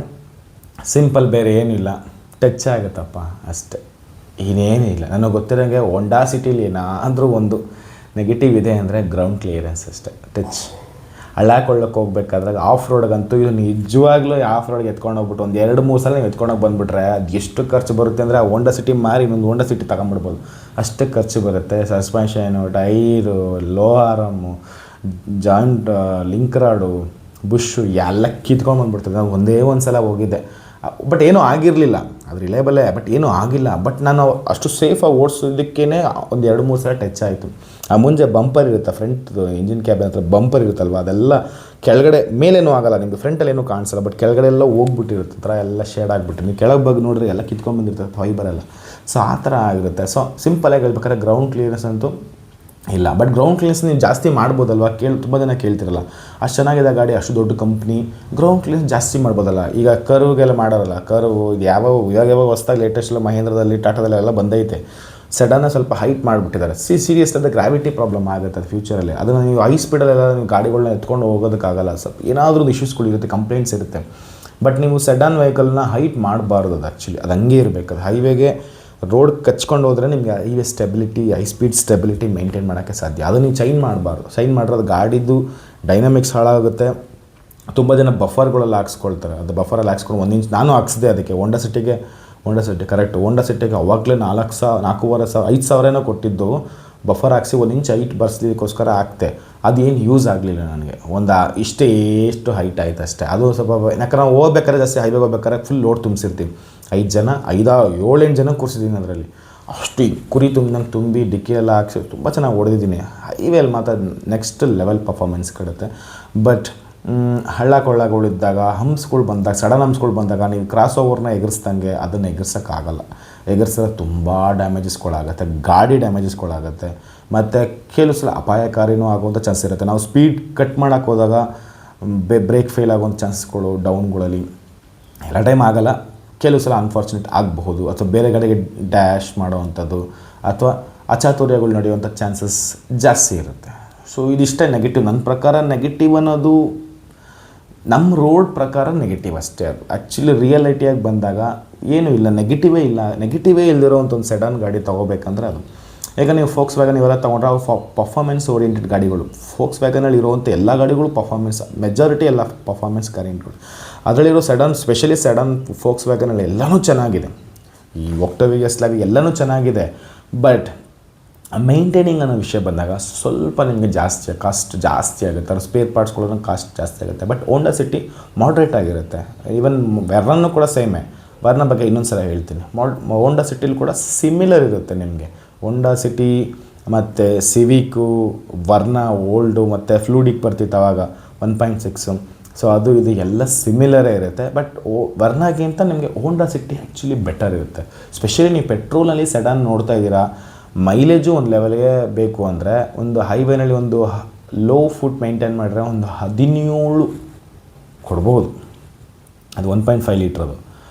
ಸಿಂಪಲ್, ಬೇರೆ ಏನಿಲ್ಲ, ಟಚ್ ಆಗುತ್ತಪ್ಪ ಅಷ್ಟೇ, ಇನ್ನೇನೂ ಇಲ್ಲ. ನನಗೆ ಗೊತ್ತಿರೋಂಗೆ ಹೋಂಡಾ ಸಿಟಿಲಿ ಏನಾದರೂ ಒಂದು ನೆಗೆಟಿವ್ ಇದೆ ಅಂದರೆ ಗ್ರೌಂಡ್ ಕ್ಲಿಯರೆನ್ಸ್ ಅಷ್ಟೇ. ಟಚ್ ಹಳ್ಳಕೊಳ್ಳೋಕೆ ಹೋಗ್ಬೇಕಾದ್ರೆ ಆಫ್ ರೋಡ್ಗಂತೂ ಇದು ನಿಜವಾಗ್ಲೂ ಆಫ್ ರೋಡ್ಗೆ ಎತ್ಕೊಂಡು ಹೋಗ್ಬಿಟ್ಟು ಒಂದು 2-3 ಸಲ ನೀವು ಎತ್ಕೊಂಡೋಗಿ ಬಂದುಬಿಟ್ರೆ ಅದು ಎಷ್ಟು ಖರ್ಚು ಬರುತ್ತೆ ಅಂದರೆ, ಆ ಹೋಂಡಾ ಸಿಟಿ ಮಾರಿ ಇನ್ನೊಂದು ಹೋಂಡಾ ಸಿಟಿ ತಗೊಂಬಿಡ್ಬೋದು, ಅಷ್ಟೇ ಖರ್ಚು ಬರುತ್ತೆ. Suspension, tyre, low arm, joint link rod, bush ಎಲ್ಲ ಕಿತ್ಕೊಂಡು ಬಂದುಬಿಡ್ತದೆ. ನಾನು ಒಂದೇ ಒಂದು ಸಲ ಹೋಗಿದ್ದೆ, ಬಟ್ ಏನೂ ಆಗಿರಲಿಲ್ಲ, ಅದು ರಿಲೇಬಲೇ, ಬಟ್ ಏನೂ ಆಗಿಲ್ಲ. ಬಟ್ ನಾನು ಅಷ್ಟು ಸೇಫಾಗಿ ಓಡಿಸೋದಕ್ಕೇ ಒಂದು 2-3 ಸಲ ಟಚ್ ಆಯಿತು. ಆ ಮುಂಚೆ ಬಂಪರ್ ಇರುತ್ತೆ, ಫ್ರಂಟ್ ಇಂಜಿನ್ ಕ್ಯಾಬಿನ್ ಹತ್ರ ಬಂಪರ್ ಇರುತ್ತಲ್ವ, ಅದೆಲ್ಲ ಕೆಳಗಡೆ ಮೇಲೇನೂ ಆಗೋಲ್ಲ, ನಿಮಗೆ ಫ್ರಂಟಲ್ಲಿ ಏನೂ ಕಾಣಿಸಲ್ಲ, ಬಟ್ ಕೆಳಗಡೆ ಎಲ್ಲ ಹೋಗ್ಬಿಟ್ಟಿರುತ್ತೆ, ಥರ ಎಲ್ಲ ಶೇಡ್ ಆಗಿಬಿಟ್ಟು ನೀವು ಕೆಳಗೆ ಬಗ್ಗೆ ನೋಡಿದ್ರೆ ಎಲ್ಲ ಕಿತ್ಕೊಂಡು ಬಂದಿರ್ತದೆ, ಫೈಬರೆಲ್ಲ. ಸೊ ಆ ಥರ ಆಗಿರುತ್ತೆ. ಸೊ ಸಿಂಪಲಾಗಿ ಹೇಳ್ಬೇಕಾದ್ರೆ ಗ್ರೌಂಡ್ ಕ್ಲಿಯರೆನ್ಸ್ ಅಂತೂ ಇಲ್ಲ. ಬಟ್ ಗ್ರೌಂಡ್ ಕ್ಲಿಯರೆನ್ಸ್ ನೀವು ಜಾಸ್ತಿ ಮಾಡ್ಬೋದಲ್ವ, ತುಂಬ ಜನ ಕೇಳ್ತಿರಲ್ಲ. ಅಷ್ಟು ಚೆನ್ನಾಗಿದೆ ಗಾಡಿ, ಅಷ್ಟು ದೊಡ್ಡ ಕಂಪ್ನಿ, ಗ್ರೌಂಡ್ ಕ್ಲಿಯರೆನ್ಸ್ ಜಾಸ್ತಿ ಮಾಡ್ಬೋದಲ್ಲ. ಈಗ ಕರ್ವ್ಗೆಲ್ಲ ಮಾಡೋರಲ್ಲ, ಕರ್ವ್ ಇದು ಯಾವಾಗ ಹೊಸ್ದಾಗಿ ಲೇಟೆಸ್ಟ್ ಮಹೇಂದ್ರದಲ್ಲಿ, ಟಾಟಾದಲ್ಲೆಲ್ಲ ಬಂದೈತೆ. ಸಡನ್ನ ಸ್ವಲ್ಪ ಹೈಟ್ ಮಾಡಿಬಿಟ್ಟಿದ್ದಾರೆ. ಸೀರಿಯಸ್ ಅದು ಗ್ರಾವಿಟಿ ಪ್ರಾಬ್ಲಮ್ ಆಗುತ್ತೆ ಅದು ಫ್ಯೂಚರಲ್ಲಿ. ಅದನ್ನು ನೀವು ಹೈ ಸ್ಪೀಡಲ್ಲೆಲ್ಲ ನೀವು ಗಾಡಿಗಳನ್ನ ಎತ್ಕೊಂಡು ಹೋಗೋದಕ್ಕಾಗಲ್ಲ, ಸ್ವಲ್ಪ ಏನಾದರೂ ಒಂದು ಇಶ್ಯೂಸ್ಗಳಿರುತ್ತೆ, ಕಂಪ್ಲೇಂಟ್ಸ್ ಇರುತ್ತೆ. ಬಟ್ ನೀವು ಸಡನ್ ವೆಹಿಕಲ್ನ ಹೈಟ್ ಮಾಡಬಾರ್ದು, ಅದು ಆ್ಯಕ್ಚುಲಿ ಅದು ಹಂಗೆ ಇರಬೇಕು. ಅದು ಹೈವೇಗೆ ರೋಡ್ ಕಚ್ಕೊಂಡು ಹೋದರೆ ನಿಮಗೆ highway stability, high speed stability maintain ಮಾಡೋಕ್ಕೆ ಸಾಧ್ಯ. ಅದು ನೀವು ಚೈನ್ ಮಾಡಬಾರ್ದು. ಚೈನ್ ಮಾಡಿದ್ರೆ ಅದು ಗಾಡಿದು ಡೈನಾಮಿಕ್ಸ್ ಹಾಳಾಗುತ್ತೆ. ತುಂಬ ಜನ ಬಫರ್ಗಳೆಲ್ಲ ಹಾಕ್ಸ್ಕೊಳ್ತಾರೆ. ಅದು ಬಫರಲ್ಲಿ ಹಾಕ್ಸ್ಕೊಂಡು 1 ಇಂಚ್ ನಾನು ಹಾಕ್ಸಿದೆ ಅದಕ್ಕೆ. ಹೋಂಡಾ ಸಿಟಿ ಕರೆಕ್ಟ್, ಹೋಂಡಾ ಸಿಟಿಗೆ ಅವಾಗಲೇ 4,500 5,000 ಕೊಟ್ಟಿದ್ದು. ಬಫರ್ ಹಾಕ್ಸಿ 1 ಇಂಚ್ ಹೈಟ್ ಬರ್ಸ್ಲಿಕ್ಕೋಸ್ಕರ ಹಾಕ್ತೆ. ಅದೇನು ಯೂಸ್ ಆಗಲಿಲ್ಲ ನನಗೆ. ಎಷ್ಟು ಹೈಟ್ ಆಯ್ತು ಅಷ್ಟೇ. ಅದು ಸ್ವಲ್ಪ ಯಾಕಂದ್ರೆ ನಾವು ಹೋಗ್ಬೇಕಾದ್ರೆ ಜಾಸ್ತಿ ಹೈವೇಗೆ ಹೋಗ್ಬೇಕಾದ್ರೆ ಫುಲ್ ಲೋಡ್ ತುಂಬಿಸಿರ್ತೀವಿ. 7-8 ಜನ ಕೂರಿಸಿದ್ದೀನಿ ಅದರಲ್ಲಿ. ಅಷ್ಟು ಕುರಿ ತುಂಬಿ ಡಿಕ್ಕಿಯೆಲ್ಲ ಹಾಕ್ಸಿ ತುಂಬ ಚೆನ್ನಾಗಿ ಹೊಡೆದಿದ್ದೀನಿ. ಹೈವೇಲಿ ಮಾತ್ರ ನೆಕ್ಸ್ಟ್ ಲೆವೆಲ್ ಪರ್ಫಾರ್ಮೆನ್ಸ್ ಕೊಡುತ್ತೆ. ಬಟ್ ಹಳ್ಳ ಕೊಳ್ಳಗಳಿದ್ದಾಗ, ಹಂಪ್ಸ್ಗಳು ಬಂದಾಗ, ಸಡನ್ ಹಂಪ್ಸ್ಗಳು ಬಂದಾಗ ನೀವು ಕ್ರಾಸ್ ಓವರ್ನ ಎಗರಿಸ್ದಂಗೆ ಅದನ್ನು ಎಗರ್ಸೋಕ್ಕಾಗಲ್ಲ. ಎಗರ್ಸಿದ್ರೆ ತುಂಬ ಡ್ಯಾಮೇಜಸ್ಗಳಾಗುತ್ತೆ, ಗಾಡಿ ಡ್ಯಾಮೇಜಸ್ಗಳಾಗುತ್ತೆ. ಮತ್ತು ಕೆಲವು ಸಲ ಅಪಾಯಕಾರಿನೂ ಆಗುವಂಥ ಚಾನ್ಸ್ ಇರುತ್ತೆ. ನಾವು ಸ್ಪೀಡ್ ಕಟ್ ಮಾಡೋಕ್ಕೆ ಹೋದಾಗ ಬ್ರೇಕ್ ಫೇಲ್ ಆಗುವಂಥ ಚಾನ್ಸ್ಗಳು ಡೌನ್ಗಳಲ್ಲಿ ಎಲ್ಲ ಟೈಮ್ ಆಗೋಲ್ಲ. ಕೆಲವು ಸಲ ಅನ್ಫಾರ್ಚುನೇಟ್ ಆಗಬಹುದು, ಅಥವಾ ಬೇರೆ ಗಾಡಿಗೆ ಡ್ಯಾಶ್ ಮಾಡೋವಂಥದ್ದು ಅಥವಾ ಅಚಾತುರ್ಯಗಳು ನಡೆಯುವಂಥ ಚಾನ್ಸಸ್ ಜಾಸ್ತಿ ಇರುತ್ತೆ. ಸೊ ಇದಿಷ್ಟೇ ನೆಗೆಟಿವ್. ನನ್ನ ಪ್ರಕಾರ ನೆಗೆಟಿವ್ ಅನ್ನೋದು ನಮ್ಮ ರೋಡ್ ಪ್ರಕಾರ ನೆಗೆಟಿವ್ ಅಷ್ಟೇ. ಅದು ಆ್ಯಕ್ಚುಲಿ ರಿಯಾಲಿಟಿಯಾಗಿ ಬಂದಾಗ ಏನೂ ಇಲ್ಲ, ನೆಗೆಟಿವೇ ಇಲ್ದಿರೋವಂಥ ಒಂದು ಸೆಡನ್ ಗಾಡಿ ತೊಗೋಬೇಕಂದ್ರೆ ಅದು. ಈಗ ನೀವು ಫೋಕ್ಸ್ ವ್ಯಾಗನ್ ಇವೆಲ್ಲ ತೊಗೊಂಡ್ರೆ ಅವು ಪರ್ಫಾರ್ಮೆನ್ಸ್ ಓರಿಯೆಂಟೆಡ್ ಗಾಡಿಗಳು. ಫೋಕ್ಸ್ ವ್ಯಾಗನಲ್ಲಿ ಇರುವಂಥ ಎಲ್ಲ ಗಾಡಿಗಳು ಪರ್ಫಾರ್ಮೆನ್ಸ್, ಮೆಜಾರಿಟಿ ಎಲ್ಲ ಪರ್ಫಾರ್ಮೆನ್ಸ್ ಗಾಡಿಗಳು. ಅದರಲ್ಲಿರೋ ಸ್ಪೆಷಲಿ ಸೆಡನ್ ಫೋಕ್ಸ್ ವ್ಯಾಗನಲ್ಲಿ ಎಲ್ಲನೂ ಚೆನ್ನಾಗಿದೆ. ಈ ಒಕ್ಟವಿಯ ಸ್ಲಾವಿ ಎಲ್ಲನೂ ಚೆನ್ನಾಗಿದೆ. ಬಟ್ ಮೇಂಟೈನಿಂಗ್ ಅನ್ನೋ ವಿಷಯ ಬಂದಾಗ ಸ್ವಲ್ಪ ನಿಮಗೆ ಕಾಸ್ಟ್ ಜಾಸ್ತಿ ಆಗುತ್ತೆ. ಅದು ಸ್ಪೇರ್ ಪಾರ್ಟ್ಸ್ಕೊಳ್ಳೋ ಕಾಸ್ಟ್ ಜಾಸ್ತಿ ಆಗುತ್ತೆ. ಬಟ್ ಹೋಂಡಾ ಸಿಟಿ ಮಾಡ್ರೇಟ್ ಆಗಿರುತ್ತೆ. ಈವನ್ ವೆರ್ನೂ ಕೂಡ ಸೇಮೇ. ವರ್ನ ಬಗ್ಗೆ ಇನ್ನೊಂದು ಸಲ ಹೇಳ್ತೀನಿ. ಹೋಂಡಾ ಸಿಟಿಲಿ ಕೂಡ ಸಿಮಿಲರ್ ಇರುತ್ತೆ ನಿಮಗೆ. ಹೋಂಡಾ ಸಿಟಿ ಮತ್ತು ಸಿವಿಕು, ವರ್ನ ಓಲ್ಡು ಮತ್ತು ಫ್ಲೂಡಿಕ್ ಬರ್ತಿತ್ತು ಆವಾಗ 1.6. ಸೊ ಅದು ಇದು ಎಲ್ಲ ಸಿಮಿಲರೇ ಇರುತ್ತೆ. ಬಟ್ ವರ್ನಾಗಿಂತ ನಿಮಗೆ ಹೋಂಡಾ ಸಿಟಿ ಆ್ಯಕ್ಚುಲಿ ಬೆಟರ್ ಇರುತ್ತೆ. ಸ್ಪೆಷಲಿ ನೀವು ಪೆಟ್ರೋಲಲ್ಲಿ ಸೆಡನ್ ನೋಡ್ತಾ ಇದ್ದೀರಾ, ಮೈಲೇಜು ಒಂದು ಲೆವೆಲ್ಗೆ ಬೇಕು ಅಂದರೆ ಒಂದು ಹೈವೇನಲ್ಲಿ ಒಂದು ಲೋ ಫುಟ್ ಮೇಂಟೈನ್ ಮಾಡಿದ್ರೆ ಒಂದು 17 ಕೊಡ್ಬೋದು. ಅದು 1.5 ಲೀಟ್ರದು.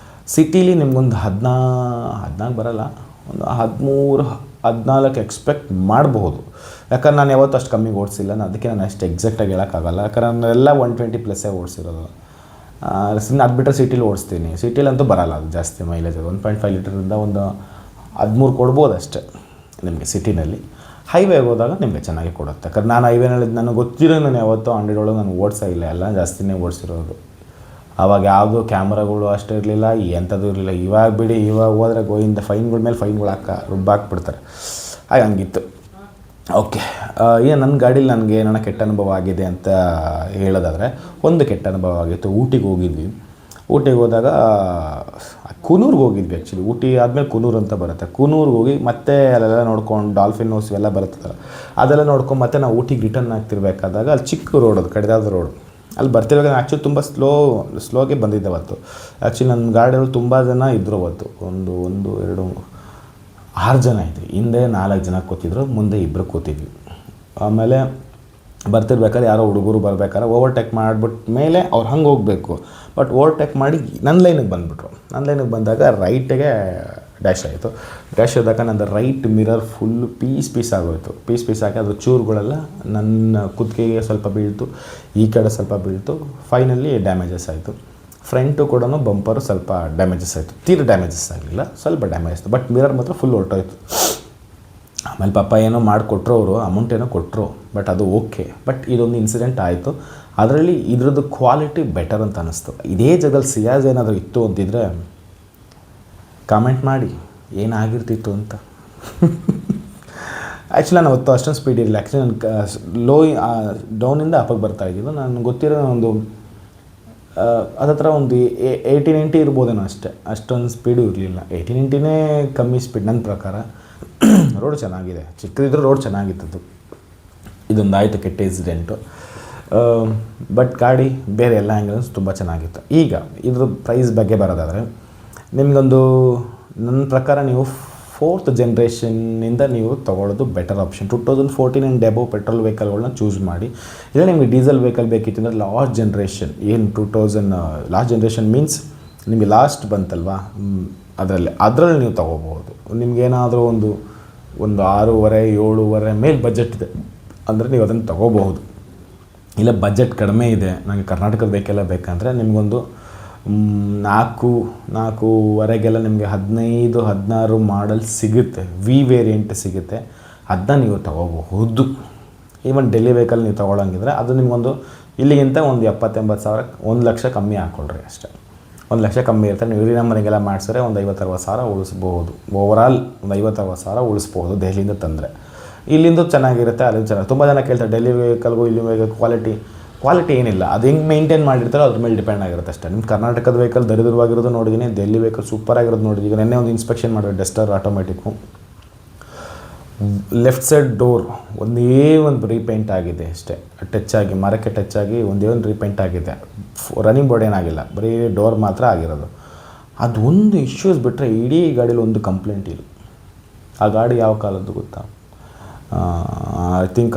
ಸಿಟೀಲಿ ನಿಮ್ಗೊಂದು 14 ಬರೋಲ್ಲ, ಒಂದು 13-14 ಎಕ್ಸ್ಪೆಕ್ಟ್ ಮಾಡಬಹುದು. ಯಾಕಂದ್ರೆ ನಾನು ಯಾವತ್ತೂ ಅಷ್ಟು ಕಮ್ಮಿಗೆ ಓಡಿಸಿಲ್ಲ. ಅದಕ್ಕೆ ನಾನು ಅಷ್ಟು ಎಕ್ಸಾಕ್ಟಾಗಿ ಹೇಳೋಕ್ಕಾಗಲ್ಲ. ಯಾಕಂದ್ರೆ ನಾನೆಲ್ಲ 120+ ಓಡಿಸಿರೋದು. ಸುಮ್ಮನೆ ಅದು ಬಿಟ್ಟರೆ ಸಿಟಿಲಿ ಓಡಿಸ್ತೀನಿ. ಸಿಟಿಲಂತೂ ಬರೋಲ್ಲ ಅದು ಜಾಸ್ತಿ ಮೈಲೇಜ್. ಅದು 1.5 ಲೀಟ್ರಿಂದ ಒಂದು 13 ಕೊಡ್ಬೋದು ಅಷ್ಟೇ ನಿಮಗೆ ಸಿಟಿನಲ್ಲಿ. ಹೈವೇಗೆ ಹೋದಾಗ ನಿಮಗೆ ಚೆನ್ನಾಗಿ ಕೊಡುತ್ತೆ. ಯಾಕಂದ್ರೆ ನಾನು ಹೈವೇನಲ್ಲಿ ನನಗೆ ಗೊತ್ತಿರೋ ನಾನು ಯಾವತ್ತೂ 100 ಒಳಗೆ ನಾನು ಓಡಿಸೇ ಇಲ್ಲ. ಎಲ್ಲ ಜಾಸ್ತಿನೇ ಓಡಿಸಿರೋದು. ಆವಾಗ ಯಾವುದೂ ಕ್ಯಾಮ್ರಾಗಳು ಅಷ್ಟು ಇರಲಿಲ್ಲ, ಎಂಥದ್ದು ಇರಲಿಲ್ಲ. ಇವಾಗ ಬಿಡಿ, ಇವಾಗ ಹೋದರೆ ಗೋಯಿಂದ ಫೈನ್ಗಳ ಮೇಲೆ ಫೈನ್ಗಳು ರುಬ್ಬಾಕ್ಬಿಡ್ತಾರೆ. ಹಾಗೆ ಹಂಗಿತ್ತು. ಓಕೆ, ಏನು ನನ್ನ ಗಾಡೀಲಿ ನನಗೆ ಏನಾರ ಕೆಟ್ಟ ಅನುಭವ ಆಗಿದೆ ಅಂತ ಹೇಳೋದಾದರೆ, ಒಂದು ಕೆಟ್ಟ ಅನುಭವ ಆಗಿತ್ತು. ಊಟಿಗೆ ಹೋಗಿದ್ವಿ. ಊಟಿಗೆ ಹೋದಾಗ ಕೂನೂರ್ಗೆ ಹೋಗಿದ್ವಿ. ಆ್ಯಕ್ಚುಲಿ ಊಟಿ ಆದಮೇಲೆ ಕೂನೂರು ಅಂತ ಬರುತ್ತೆ. ಕೂನೂರ್ಗೆ ಹೋಗಿ ಮತ್ತೆ ಅಲ್ಲೆಲ್ಲ ನೋಡ್ಕೊಂಡು ಡಾಲ್ಫಿನ್ ಹೌಸ್ ಇವೆಲ್ಲ ಬರುತ್ತಲ್ಲ, ಅದೆಲ್ಲ ನೋಡ್ಕೊಂಡು ಮತ್ತೆ ನಾವು ಊಟಿಗೆ ರಿಟರ್ನ್ ಆಗ್ತಿರ್ಬೇಕಾದಾಗ ಅಲ್ಲಿ ಚಿಕ್ಕ ರೋಡ್, ಅದು ಕಡಿದಾದ ರೋಡ್, ಅಲ್ಲಿ ಬರ್ತಿರುವಾಗ ಆ್ಯಕ್ಚುಲಿ ತುಂಬ ಸ್ಲೋಗೆ ಬಂದಿದ್ದೆ ಅವತ್ತು. ಆ್ಯಕ್ಚುಲಿ ನನ್ನ ಗಾಡಿಯಲ್ಲಿ ತುಂಬ ಜನ ಇದ್ದರು ಅವತ್ತು. 6 ಜನ ಇದ್ವಿ. ಹಿಂದೆ 4 ಜನ ಕೂತಿದ್ರು, ಮುಂದೆ 2 ಕೂತಿದ್ವಿ. ಆಮೇಲೆ ಬರ್ತಿರ್ಬೇಕಾದ್ರೆ ಯಾರೋ ಹುಡುಗರು ಬರ್ಬೇಕಾದ್ರೆ ಓವರ್ಟೇಕ್ ಮಾಡಿಬಿಟ್ಟು ಮೇಲೆ ಅವ್ರು ಹಂಗೆ ಹೋಗಬೇಕು. ಬಟ್ ಓವರ್ಟೇಕ್ ಮಾಡಿ ನನ್ನ ಲೈನಿಗೆ ಬಂದುಬಿಟ್ರು. ನನ್ನ ಲೈನಿಗೆ ಬಂದಾಗ ರೈಟಿಗೆ ಡ್ಯಾಶ್ ಆಯಿತು. ಡ್ಯಾಶ್ ಆದಾಗ ನನ್ನ ರೈಟ್ ಮಿರರ್ ಫುಲ್ಲು ಪೀಸ್ ಆಗೋಯಿತು. ಪೀಸ್ ಆಗಿ ಅದ್ರ ಚೂರುಗಳೆಲ್ಲ ನನ್ನ ಕುತ್ತಿಗೆಗೆ ಸ್ವಲ್ಪ ಬೀಳ್ತು, ಈ ಕಡೆ ಸ್ವಲ್ಪ ಬೀಳ್ತು. ಫೈನಲಿ ಡ್ಯಾಮೇಜಸ್ ಆಯಿತು. ಫ್ರಂಟು ಕೂಡ ಬಂಪರು ಸ್ವಲ್ಪ ಡ್ಯಾಮೇಜಸ್ ಆಯಿತು. ಡ್ಯಾಮೇಜಸ್ ಆಗಲಿಲ್ಲ, ಸ್ವಲ್ಪ ಡ್ಯಾಮೇಜ್ ಆಯಿತು. ಬಟ್ ಮಿರರ್ ಮಾತ್ರ ಫುಲ್ ಹೊರ್ಟೋಯ್ತು. ಆಮೇಲೆ ಪಾಪ ಏನೋ ಮಾಡಿಕೊಟ್ರು, ಅವರು ಅಮೌಂಟ್ ಏನೋ ಕೊಟ್ಟರು. ಬಟ್ ಅದು ಓಕೆ. ಬಟ್ ಇದೊಂದು ಇನ್ಸಿಡೆಂಟ್ ಆಯಿತು. ಅದರಲ್ಲಿ ಇದ್ರದ್ದು ಕ್ವಾಲಿಟಿ ಬೆಟರ್ ಅಂತ ಅನ್ನಿಸ್ತು. ಇದೇ ಜಾಗದಲ್ಲಿ ಸಿಯಾಜ್ ಏನಾದರೂ ಇತ್ತು ಅಂತಿದ್ರೆ ಕಾಮೆಂಟ್ ಮಾಡಿ ಏನಾಗಿರ್ತಿತ್ತು ಅಂತ. ಆ್ಯಕ್ಚುಲಿ ನಾನು ಅವತ್ತು ಅಷ್ಟೊಂದು ಸ್ಪೀಡ್ ಇರಲಿಲ್ಲ. ಆ್ಯಕ್ಚುಲಿ ನಾನು ಡೌನಿಂದ ಅಪ್ಪಗೆ ಬರ್ತಾಯಿದ್ದು. ನಾನು ಗೊತ್ತಿರೋ ಒಂದು ಅದತ್ರ ಒಂದು 80-90 ಇರ್ಬೋದೇನೋ ಅಷ್ಟೇ. ಅಷ್ಟೊಂದು ಸ್ಪೀಡು ಇರಲಿಲ್ಲ. 80-90ನೇ ಕಮ್ಮಿ ಸ್ಪೀಡ್ ನನ್ನ ಪ್ರಕಾರ. ರೋಡ್ ಚೆನ್ನಾಗಿದೆ, ಚಿಕ್ಕದಿದ್ರೂ ರೋಡ್ ಚೆನ್ನಾಗಿತ್ತು. ಇದೊಂದು ಆಯಿತು ಕೆಟ್ಟ ಇನ್ಸಿಡೆಂಟು. ಬಟ್ ಗಾಡಿ ಬೇರೆ ಎಲ್ಲ ಆ್ಯಂಗಲ್ಸ್ ತುಂಬ ಚೆನ್ನಾಗಿತ್ತು. ಈಗ ಇದ್ರ ಪ್ರೈಸ್ ಬಗ್ಗೆ ಬರೋದಾದರೆ ನಿಮಗೊಂದು ನನ್ನ ಪ್ರಕಾರ ನೀವು 4th ಜನರೇಷನ್ನಿಂದ ನೀವು ತೊಗೊಳ್ಳೋದು better option. 2014 and above petrol ವೆಹಿಕಲ್ಗಳನ್ನ ಚೂಸ್ ಮಾಡಿ. ಇಲ್ಲ ನಿಮಗೆ ಡೀಸೆಲ್ ವೆಹಿಕಲ್ ಬೇಕಿತ್ತು ಅಂದರೆ ಲಾಸ್ಟ್ ಜನ್ರೇಷನ್, ಏನು 2000 ಲಾಸ್ಟ್ ಜನ್ರೇಷನ್ ಮೀನ್ಸ್ ನಿಮಗೆ ಲಾಸ್ಟ್ ಬಂತಲ್ವಾ, ಅದರಲ್ಲಿ ನೀವು ತೊಗೋಬೋದು. ನಿಮಗೇನಾದರೂ ಒಂದು 6.5-7 ಮೇಲೆ ಬಜೆಟ್ ಇದೆ ಅಂದರೆ ನೀವು ಅದನ್ನು ತೊಗೋಬಹುದು. ಇಲ್ಲ ಬಜೆಟ್ ಕಡಿಮೆ ಇದೆ, ನನಗೆ ಕರ್ನಾಟಕದ ವೆಹಿಕಲ್ಲ ಬೇಕಂದರೆ ನಿಮಗೊಂದು ನಾಲ್ಕೂವರೆಗೆಲ್ಲ ನಿಮಗೆ 15-16 ಮಾಡಲ್ ಸಿಗುತ್ತೆ, ವಿ ವೇರಿಯಂಟ್ ಸಿಗುತ್ತೆ. ಅದನ್ನ ನೀವು ತೊಗೋಬಹುದು. ಈವನ್ ಡೆಲ್ಲಿ ವೆಹಿಕಲ್ ನೀವು ತೊಗೊಳಂಗಿದ್ರೆ ಅದು ನಿಮಗೊಂದು ಇಲ್ಲಿಗಿಂತ ಒಂದು 70-80 ಸಾವಿರ, 1 ಲಕ್ಷ ಕಮ್ಮಿ ಹಾಕ್ಕೊಳ್ರಿ ಅಷ್ಟೇ. 1 ಲಕ್ಷ ಕಮ್ಮಿ ಇರ್ತಾರೆ. ನೀವು ರೀನಂಬರಿಂಗೆಲ್ಲ ಮಾಡಿಸಿದ್ರೆ ಒಂದು 50-60 ಸಾವಿರ ಉಳಿಸ್ಬೋದು. ಓವರಾಲ್ ಒಂದು 50-60 ಸಾವಿರ ಉಳಿಸ್ಬೋದು ದೆಹಲಿಯಿಂದ ತಂದರೆ. ಇಲ್ಲಿಂದ ಚೆನ್ನಾಗಿರುತ್ತೆ, ಅಲ್ಲಿ ಚೆನ್ನಾಗಿ. ತುಂಬ ಜನ ಕೇಳ್ತಾರೆ ಡೆಲ್ಲಿ ವೆಹಿಕಲ್ಗೂ ಇಲ್ಲಿ ವೆಹಿಕಲ್ ಕ್ವಾಲಿಟಿ ಏನಿಲ್ಲ, ಅದು ಹೆಂಗೆ ಮೇಂಟೈನ್ ಮಾಡಿರ್ತಾರೋ ಅದ್ರ ಮೇಲೆ ಡಿಪೆಂಡ್ ಆಗಿರುತ್ತೆ ಅಷ್ಟೇ. ನಿಮ್ಮ ಕರ್ನಾಟಕದ ವೆಹಿಕಲ್ ದರಿದ್ರವಾಗಿರೋದು ನೋಡಿದ್ದೀನಿ, ಡೆಲ್ಲಿ ವೆಹಿಕಲ್ ಸೂಪರಾಗಿರೋದು ನೋಡಿದ್ದೀನಿ. ಈಗ ನೆನ್ನೆ ಒಂದು ಇನ್ಸ್ಪೆಕ್ಷನ್ ಮಾಡಿರೋ Duster automatic, left side door ಒಂದೇ ಒಂದು ರೀಪೇಂಟ್ ಆಗಿದೆ ಅಷ್ಟೇ, ಟಚ್ ಆಗಿ ಮರಕ್ಕೆ ಟಚ್ ಆಗಿ ಒಂದೇ ಒಂದು ರೀಪೇಂಟ್ ಆಗಿದೆ. ರನ್ನಿಂಗ್ ಬೋರ್ಡ್ ಏನಾಗಿಲ್ಲ, ಬರೀ ಡೋರ್ ಮಾತ್ರ ಆಗಿರೋದು. ಅದೊಂದು ಇಶ್ಯೂಸ್ ಬಿಟ್ಟರೆ ಇಡೀ ಗಾಡೀಲಿ ಒಂದು ಕಂಪ್ಲೇಂಟ್ ಇಲ್ಲ. ಆ ಗಾಡಿ ಯಾವ ಕಾಲದ್ದು ಗೊತ್ತಾ? ಐ ಥಿಂಕ್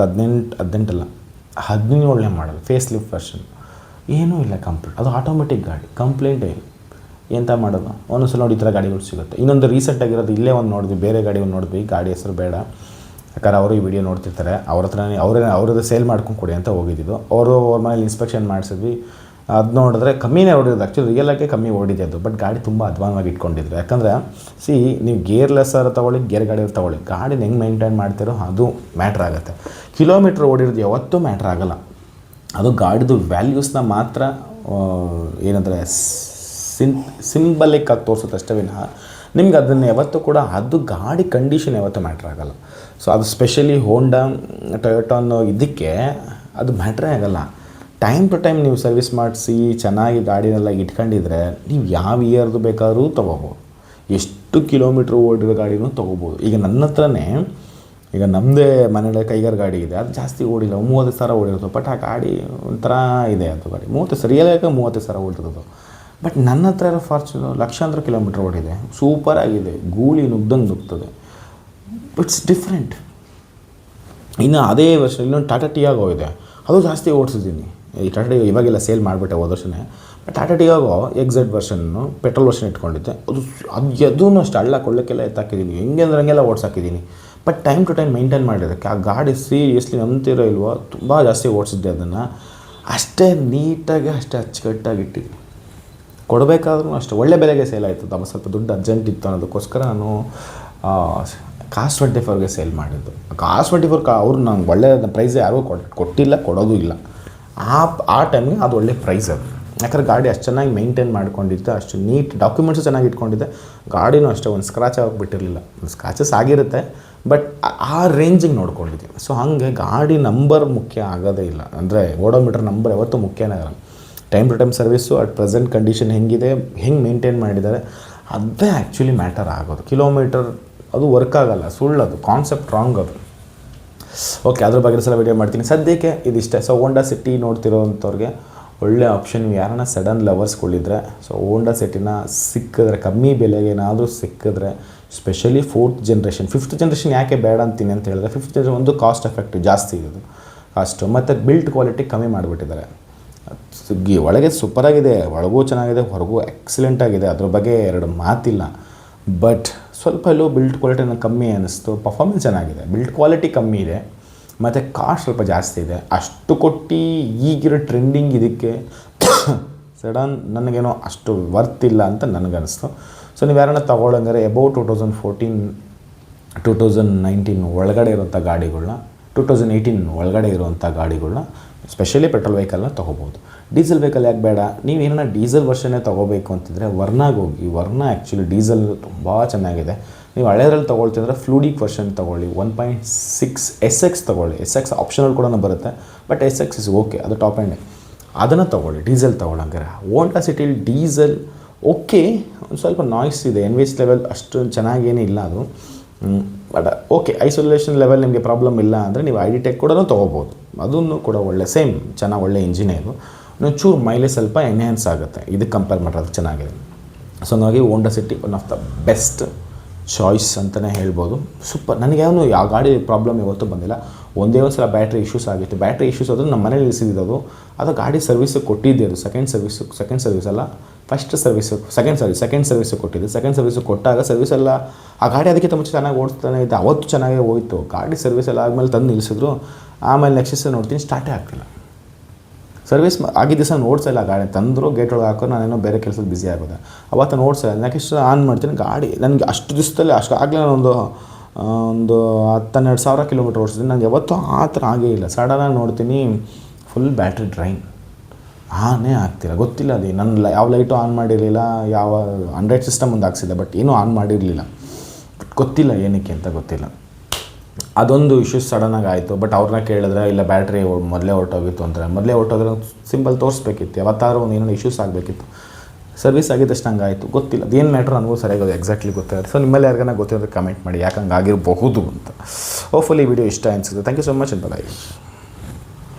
17ನೇ ಮಾಡಲ್, ಫೇಸ್ ಲಿಫ್ಟ್ ವರ್ಷನ್. ಏನೂ ಇಲ್ಲ ಕಂಪ್ಲೇಂಟ್. ಅದು ಆಟೋಮೆಟಿಕ್ ಗಾಡಿ, ಕಂಪ್ಲೇಂಟೇ ಇಲ್ಲ. ಎಂತ ಮಾಡೋದು? ಒಂದೊಂದು ನೋಡಿ ಈ ಥರ ಗಾಡಿಗಳು ಸಿಗುತ್ತೆ. ಇನ್ನೊಂದು ರೀಸೆಂಟಾಗಿರೋದು ಇಲ್ಲೇ ಒಂದು ನೋಡಿದ್ವಿ, ಬೇರೆ ಗಾಡಿ ಒಂದು ನೋಡಿದ್ವಿ. ಗಾಡಿ ಹೆಸರು ಬೇಡ, ಯಾಕಂದ್ರೆ ಅವರು ಈ ವಿಡಿಯೋ ನೋಡ್ತಿರ್ತಾರೆ. ಅವ್ರ ಹತ್ರನೇ ಅವ್ರದ್ದು ಸೇಲ್ ಮಾಡ್ಕೊಂಡು ಕೊಡಿ ಅಂತ ಹೋಗಿದ್ದು. ಅವ್ರ ಮನೇಲಿ ಇನ್ಸ್ಪೆಕ್ಷನ್ ಮಾಡಿಸಿದ್ವಿ. ಅದು ನೋಡಿದ್ರೆ ಕಮ್ಮಿನೇ ಓಡಿರೋದು. ಆ್ಯಕ್ಚುಲಿ ರಿಯಲಾಗೆ ಕಮ್ಮಿ ಓಡಿದೆ ಅದು, ಬಟ್ ಗಾಡಿ ತುಂಬ ಅಧ್ವಾನವಾಗಿ ಇಟ್ಕೊಂಡಿದ್ರು. ಯಾಕಂದರೆ ನೀವು ಗೇರ್ಲೆಸ್ಸರ್ ತೊಗೊಳ್ಳಿ, ಗೇರ್ ಗಾಡಿಯವ್ರು ತೊಗೊಳ್ಳಿ, ಗಾಡಿನ ಹೆಂಗೆ ಮೇಂಟೈನ್ ಮಾಡ್ತಿರೋ ಅದು ಮ್ಯಾಟ್ರ್ ಆಗುತ್ತೆ. ಕಿಲೋಮೀಟ್ರ್ ಓಡಿರೋದು ಯಾವತ್ತೂ ಮ್ಯಾಟ್ರ್ ಆಗೋಲ್ಲ. ಅದು ಗಾಡಿದು ವ್ಯಾಲ್ಯೂಸ್ನ ಮಾತ್ರ ಏನಂದರೆ ಸಿಂಬಲಿಕ್ ಆಗಿ ತೋರಿಸುತ್ತೆ ಅಷ್ಟೇ ವಿನಃ ನಿಮ್ಗೆ ಅದನ್ನು ಯಾವತ್ತೂ ಕೂಡ ಅದು ಗಾಡಿ ಕಂಡೀಷನ್ ಯಾವತ್ತೂ ಮ್ಯಾಟ್ರ್ ಆಗೋಲ್ಲ. ಸೊ ಅದು ಸ್ಪೆಷಲಿ ಹೋಂಡಾ, ಟೊಯೋಟಾ ಅನ್ನೋ ಇದಕ್ಕೆ ಅದು ಮ್ಯಾಟ್ರೇ ಆಗೋಲ್ಲ. ಟೈಮ್ ಟು ಟೈಮ್ ನೀವು ಸರ್ವಿಸ್ ಮಾಡಿಸಿ ಚೆನ್ನಾಗಿ ಗಾಡಿನೆಲ್ಲ ಇಟ್ಕೊಂಡಿದ್ರೆ ನೀವು ಯಾವ ಇಯರ್ದು ಬೇಕಾದ್ರೂ ತೊಗೋಬೋದು, ಎಷ್ಟು ಕಿಲೋಮೀಟ್ರ್ ಓಡಿರೋ ಗಾಡಿನೂ ತೊಗೋಬೋದು. ಈಗ ನನ್ನ ಹತ್ರನೇ ಈಗ ನಮ್ಮದೇ ಮನೆಯಲ್ಲೇ ಕೈಗಾರ ಗಾಡಿ ಇದೆ, ಅದು ಜಾಸ್ತಿ ಓಡಿಲ್ಲ, 30 ಸಾವಿರ ಓಡಿರೋದು. ಬಟ್ ಆ ಗಾಡಿ ಒಂಥರ ಇದೆ, ಅದು ಗಾಡಿ 30 ಸಾವಿರ, ರಿಯಲಾಗಿ 30 ಸಾವಿರ ಓಡಿರೋದು. ಬಟ್ ನನ್ನ ಹತ್ರ ಇರೋ ಫಾರ್ಚುನರ್ ಲಕ್ಷಾಂತರ ಕಿಲೋಮೀಟ್ರ್ ಓಡಿದೆ, ಸೂಪರಾಗಿದೆ, ಗೂಳಿ ನುಗ್ದಂಗೆ ನುಗ್ತದೆ. It's different. ಇನ್ನು ಅದೇ ವರ್ಷ ಇನ್ನೊಂದು ಟಾಟಾ ಟಿಯಾಗೋ ಇದೆ, ಅದು ಜಾಸ್ತಿ ಓಡಿಸಿದ್ದೀನಿ. ಈ ಟಾಟಾ ಟಿಯಾಗೋ ಇವಾಗೆಲ್ಲ ಸೇಲ್ ಮಾಡಿಬಿಟ್ಟೆ ಹೋದ ವರ್ಷನೇ. ಬಟ್ ಟಾಟಾ ಟಿಯಾಗೋ ಎಕ್ಸೆಡ್ ವರ್ಷನ್ನು ಪೆಟ್ರೋಲ್ ವರ್ಷನ್ ಇಟ್ಕೊಂಡಿದ್ದೆ. ಅದೂ ಅಷ್ಟು ಹಳ್ಳ ಕೊಳ್ಳಕ್ಕೆಲ್ಲ ಎತ್ತಾಕಿದ್ದೀನಿ, ಹೆಂಗೆ ಅಂದ್ರೆ ಹಂಗೆಲ್ಲ ಓಡಿಸಾಕಿದ್ದೀನಿ. But time to time maintain ಮಾಡಿರೋದಕ್ಕೆ ಆ ಗಾಡಿ ಸೀರಿಯಸ್ಲಿ ನಂಬ್ತಿರೋ ಇಲ್ವೋ ತುಂಬ ಜಾಸ್ತಿ ಓಡಿಸಿದ್ದೆ ಅದನ್ನು. ಅಷ್ಟೇ ನೀಟಾಗಿ ಅಷ್ಟೇ ಅಚ್ಚುಕಟ್ಟಾಗಿ ಇಟ್ಟಿದ್ದೀನಿ. ಕೊಡಬೇಕಾದ್ರೂ ಅಷ್ಟೇ ಒಳ್ಳೆ ಬೆಲೆಗೆ ಸೇಲ್ ಆಯಿತು. ತಮ್ಮ ಸ್ವಲ್ಪ ದುಡ್ಡು ಅರ್ಜೆಂಟ್ ಇತ್ತು ಅನ್ನೋದಕ್ಕೋಸ್ಕರ ನಾನು ಕಾಸ್ಟ್ 24ಗೆ ಸೇಲ್ ಮಾಡಿದ್ದು. ಕಾಸ್ಟ್ 24 ಅವ್ರು ನಂಗೆ ಒಳ್ಳೆ ಪ್ರೈಸ್ ಯಾರೂ ಕೊಟ್ಟಿಲ್ಲ, ಕೊಡೋದು ಇಲ್ಲ. ಆ ಟೈಮ್ಗೆ ಅದು ಒಳ್ಳೆ ಪ್ರೈಸ್ ಅದು. ಯಾಕಂದ್ರೆ ಗಾಡಿ ಅಷ್ಟು ಚೆನ್ನಾಗಿ ಮೇಂಟೈನ್ ಮಾಡ್ಕೊಂಡಿದ್ದೆ, ಅಷ್ಟು ನೀಟ್ ಡಾಕ್ಯುಮೆಂಟ್ಸು ಚೆನ್ನಾಗಿ ಇಟ್ಕೊಂಡಿದ್ದೆ. ಗಾಡಿನೂ ಅಷ್ಟೇ ಒಂದು ಸ್ಕ್ರಾಚ್ ಆಗಿಬಿಟ್ಟಿರಲಿಲ್ಲ. ಸ್ಕ್ರಾಚಸ್ ಆಗಿರುತ್ತೆ, ಬಟ್ ಆ ರೇಂಜಿಗೆ ನೋಡ್ಕೊಂಡಿದ್ದೀವಿ. ಸೊ ಹಾಗೆ ಗಾಡಿ ನಂಬರ್ ಮುಖ್ಯ ಆಗೋದೇ ಇಲ್ಲ. ಅಂದರೆ ಓಡೋಮೀಟರ್ ನಂಬರ್ ಯಾವತ್ತೂ ಮುಖ್ಯನೇ ಆಗಲ್ಲ. Time to time service, at present condition ಹೆಂಗಿದೆ, ಹೆಂಗೆ ಮೇಂಟೈನ್ ಮಾಡಿದ್ದಾರೆ, ಅದೇ ಆ್ಯಕ್ಚುಲಿ ಮ್ಯಾಟರ್ ಆಗೋದು. ಕಿಲೋಮೀಟರ್ ಅದು ವರ್ಕ್ ಆಗೋಲ್ಲ, ಸುಳ್ಳದು, ಕಾನ್ಸೆಪ್ಟ್ ರಾಂಗ್ ಅದು. ಓಕೆ, ಅದ್ರ ಬಗ್ಗೆ ಸಲ ವೀಡಿಯೋ ಮಾಡ್ತೀನಿ. ಸದ್ಯಕ್ಕೆ ಇದಿಷ್ಟೇ. ಸೊ ಹೋಂಡಾ ಸಿಟಿ ನೋಡ್ತಿರೋವಂಥವ್ರಿಗೆ ಒಳ್ಳೆ ಆಪ್ಷನ್. ಯಾರನ್ನ ಸಡನ್ ಲವರ್ಸ್ಗಳಿದ್ರೆ ಸೊ ಹೋಂಡಾ ಸಿಟಿನ ಸಿಕ್ಕಿದ್ರೆ, ಕಮ್ಮಿ ಬೆಲೆಗೆ ಏನಾದರೂ ಸಿಕ್ಕಿದ್ರೆ, specially 4th generation. 5th generation ಯಾಕೆ ಬೇಡ ಅಂತೀನಿ ಅಂತ ಹೇಳಿದ್ರೆ, 5th ಜನರೇಷನ್ ಒಂದು ಕಾಸ್ಟ್ ಎಫೆಕ್ಟ್ ಜಾಸ್ತಿ ಇದೆ ಕಾಸ್ಟು, ಮತ್ತು ಬಿಲ್ಟ್ ಕ್ವಾಲಿಟಿ ಕಮ್ಮಿ ಮಾಡಿಬಿಟ್ಟಿದ್ದಾರೆ. ಒಳಗೆ ಸೂಪರಾಗಿದೆ, ಒಳಗೂ ಚೆನ್ನಾಗಿದೆ, ಹೊರಗೂ ಎಕ್ಸಲೆಂಟ್ ಆಗಿದೆ, ಅದ್ರ ಬಗ್ಗೆ ಎರಡು ಮಾತಿಲ್ಲ. ಬಟ್ ಸ್ವಲ್ಪ ಎಲ್ಲೋ ಬಿಲ್ಟ್ ಕ್ವಾಲಿಟಿ ನನಗೆ ಕಮ್ಮಿ ಅನ್ನಿಸ್ತು. ಪರ್ಫಾರ್ಮೆನ್ಸ್ ಚೆನ್ನಾಗಿದೆ, ಬಿಲ್ಟ್ ಕ್ವಾಲಿಟಿ ಕಮ್ಮಿ ಇದೆ, ಮತ್ತು ಕಾಸ್ಟ್ ಸ್ವಲ್ಪ ಜಾಸ್ತಿ ಇದೆ. ಅಷ್ಟು ಕೊಟ್ಟು ಈಗಿರೋ ಟ್ರೆಂಡಿಂಗ್ ಇದಕ್ಕೆ ಸಡನ್ ನನಗೇನೋ ಅಷ್ಟು ವರ್ತ್ ಇಲ್ಲ ಅಂತ ನನಗನ್ನಿಸ್ತು. ಸೊ ನೀವು ಯಾರನ್ನ ತೊಗೊಳಂಗಾರೆ ಅಬೌಟ್ 2019 ಒಳಗಡೆ ಇರೋಂಥ ಗಾಡಿಗಳನ್ನ, 2018 ಒಳಗಡೆ ಇರುವಂಥ ಗಾಡಿಗಳನ್ನ, ಸ್ಪೆಷಲಿ ಪೆಟ್ರೋಲ್ ವೆಹಿಕಲ್ನ ತೊಗೋಬೋದು. ಡೀಸೆಲ್ ವೆಹಿಕಲ್ ಯಾಕೆ ಬೇಡ? ನೀವು ಏನನ್ನ ಡೀಸೆಲ್ ವರ್ಷನ್ನೇ ತೊಗೋಬೇಕು ಅಂತಿದ್ರೆ ವರ್ನಾಗೆ ಹೋಗಿ. ವರ್ನ ಆ್ಯಕ್ಚುಲಿ ಡೀಸೆಲ್ ತುಂಬ ಚೆನ್ನಾಗಿದೆ. ನೀವು ಹಳೆಯದ್ರಲ್ಲಿ ತೊಗೊಳ್ತಿದ್ರೆ ಫ್ಲೂಡಿಕ್ ವರ್ಷನ್ ತೊಗೊಳ್ಳಿ, 1.6 SX ತೊಗೊಳ್ಳಿ. SX ಆಪ್ಷನಲ್ ಕೂಡ ಬರುತ್ತೆ, ಬಟ್ SX ಇಸ್ ಓಕೆ, ಅದು ಟಾಪ್ ಆ್ಯಂಡ್. ಅದನ್ನು ತೊಗೊಳ್ಳಿ, ಡೀಸೆಲ್ ತೊಗೊಳಂಗಾರೆ. ಹೋಂಡಾ ಸಿಟಿಲಿ ಡೀಸೆಲ್ ಓಕೆ, ಒಂದು ಸ್ವಲ್ಪ ನಾಯ್ಸ್ ಇದೆ, ಎನ್ವಿಎಸ್ ಲೆವೆಲ್ ಅಷ್ಟು ಚೆನ್ನಾಗೇನೇ ಇಲ್ಲ ಅದು. ಬಟ್ ಓಕೆ, ಐಸೋಲೇಷನ್ ಲೆವೆಲ್ ನಿಮಗೆ ಪ್ರಾಬ್ಲಮ್ ಇಲ್ಲ ಅಂದರೆ ನೀವು ID.Tech ಕೂಡ ತೊಗೋಬೋದು. ಅದನ್ನು ಕೂಡ ಒಳ್ಳೆ ಸೇಮ್ ಚೆನ್ನಾಗಿ ಒಳ್ಳೆ ಇಂಜಿನೇ ಇದು. ಚೂರು ಮೈಲೇಜ್ ಸ್ವಲ್ಪ ಎನ್ಹ್ಯಾನ್ಸ್ ಆಗುತ್ತೆ, ಇದಕ್ಕೆ ಕಂಪೇರ್ ಮಾಡೋದು ಚೆನ್ನಾಗಿದೆ. ಸೊ ಹಾಗಾಗಿ Honda City one of the best choice ಅಂತಲೇ ಹೇಳ್ಬೋದು. ಸೂಪರ್. ನನಗೇನು ಯಾವ ಗಾಡಿ ಪ್ರಾಬ್ಲಮ್ ಯಾವತ್ತೂ ಬಂದಿಲ್ಲ. ಒಂದೇ ಒಂದು ಸಲ ಬ್ಯಾಟ್ರಿ ಇಶ್ಯೂಸ್ ಆಗಿತ್ತು. ಬ್ಯಾಟ್ರಿ ಇಶ್ಯೂಸ್ ಆದರೂ ನಮ್ಮ ಮನೇಲಿ ಇಳಿಸಿದ್ದು ಅದು ಗಾಡಿ ಸರ್ವಿಸ್ ಕೊಟ್ಟಿದ್ದೆ. ಅದು ಸೆಕೆಂಡ್ ಸರ್ವಿಸ್ ಅಲ್ಲ, ಫಸ್ಟ್ ಸರ್ವಿಸು, ಸೆಕೆಂಡ್ ಸರ್ವಿಸು ಕೊಟ್ಟಿದ್ದೆ. ಸೆಕೆಂಡ್ ಸರ್ವಿಸು ಕೊಟ್ಟಾಗ ಸರ್ವಿಸ್ ಎಲ್ಲ ಆ ಗಾಡಿ ಅದಕ್ಕೆ ತುಂಬ ಚೆನ್ನಾಗಿ ಓಡಿಸ್ತಾನೆ ಇದ್ದೆ. ಅವತ್ತು ಚೆನ್ನಾಗೇ ಹೋಯಿತು. ಗಾಡಿ ಸರ್ವಿಸ್ ಎಲ್ಲ ಆದಮೇಲೆ ತಂದು ನಿಲ್ಲಿಸಿದ್ರು. ಆಮೇಲೆ ನೆಕ್ಸ್ಟ್ ನೋಡ್ತೀನಿ ಸ್ಟಾರ್ಟೇ ಆಗ್ತಿಲ್ಲ. ಸೊ ಸರ್ವಿಸ್ ಆಗಿದ್ದ ದಿವಸ ನೋಡ್ಸಲ್ಲ ಗಾಡಿ ತಂದರು ಗೇಟ್ ಒಳಗೆ ಹಾಕೋ ನಾನೇನೋ ಬೇರೆ ಕೆಲಸದ ಬ್ಯುಸಿ ಆಗೋದೆ. ಅವತ್ತು ನೋಡ್ಸಲ್ಲ, ನೆಕ್ಸ್ಟ್ ಆನ್ ಮಾಡ್ತೀನಿ ಗಾಡಿ ನನಗೆ ಅಷ್ಟು ದಿವಸದಲ್ಲಿ ಆಗಲೇ ಒಂದು 10-12 ಸಾವಿರ ಕಿಲೋಮೀಟ್ರ್ ಓಡಿಸಿದ್ದೀನಿ. ನನಗೆ ಯಾವತ್ತೂ ಆ ಥರ ಆಗೇ ಇಲ್ಲ. ಸಡನ್ನಾಗಿ ನೋಡ್ತೀನಿ ಫುಲ್ ಬ್ಯಾಟ್ರಿ ಡ್ರೈನ್, ಆನೇ ಆಗ್ತಿಲ್ಲ. ಗೊತ್ತಿಲ್ಲ ಅದು ನನ್ನ ಯಾವ ಲೈಟು ಆನ್ ಮಾಡಿರಲಿಲ್ಲ, ಯಾವ ಆಂಡ್ರಾಯ್ಡ್ ಸಿಸ್ಟಮ್ ಒಂದು ಹಾಕ್ಸಿದ್ದೆ, ಬಟ್ ಏನೂ ಆನ್ ಮಾಡಿರಲಿಲ್ಲ. ಬಟ್ ಗೊತ್ತಿಲ್ಲ ಏನಕ್ಕೆ ಅಂತ ಗೊತ್ತಿಲ್ಲ. ಅದೊಂದು ಇಶ್ಯೂಸ್ ಸಡನ್ನಾಗಿ ಆಯಿತು. ಬಟ್ ಅವ್ರನ್ನ ಕೇಳಿದ್ರೆ ಇಲ್ಲ ಬ್ಯಾಟ್ರಿ ಮೊದಲೇ ಹೊರಟೋಗಿತ್ತು ಅಂತಾರೆ. ಮೊದಲೇ ಹೊರಟೋದ್ರೆ ಸಿಂಪಲ್ ತೋರಿಸ್ಬೇಕಿತ್ತು, ಯಾವತ್ತಾರು ಒಂದು ಏನೋ ಇಶ್ಯೂಸ್ ಆಗಬೇಕಿತ್ತು. ಸರ್ವಿಸ್ ಆಗಿದ್ದಷ್ಟು ಹಂಗೆ ಆಯಿತು. ಗೊತ್ತಿಲ್ಲ ಅದೇನು ಮ್ಯಾಟ್ರ್ ನನಗೂ ಸರಿಯಾಗಿ ಎಕ್ಸಾಕ್ಟ್ಲಿ ಗೊತ್ತಾಗುತ್ತೆ. ಸೊ ನಿಮ್ಮಲ್ಲಿ ಯಾರಿಗಾನ ಗೊತ್ತಿರೋದು ಕಮೆಂಟ್ ಮಾಡಿ ಯಾಕೆ ಹಂಗೆ ಆಗಿರಬಹುದು ಅಂತ. ಹೋಪ್ಫುಲಿ ಈ ವಿಡಿಯೋ ಇಷ್ಟ ಅನಿಸುತ್ತೆ. ಥ್ಯಾಂಕ್ ಯು ಸೊ ಮಚ್ ಅಂತ ಬಾಯ್.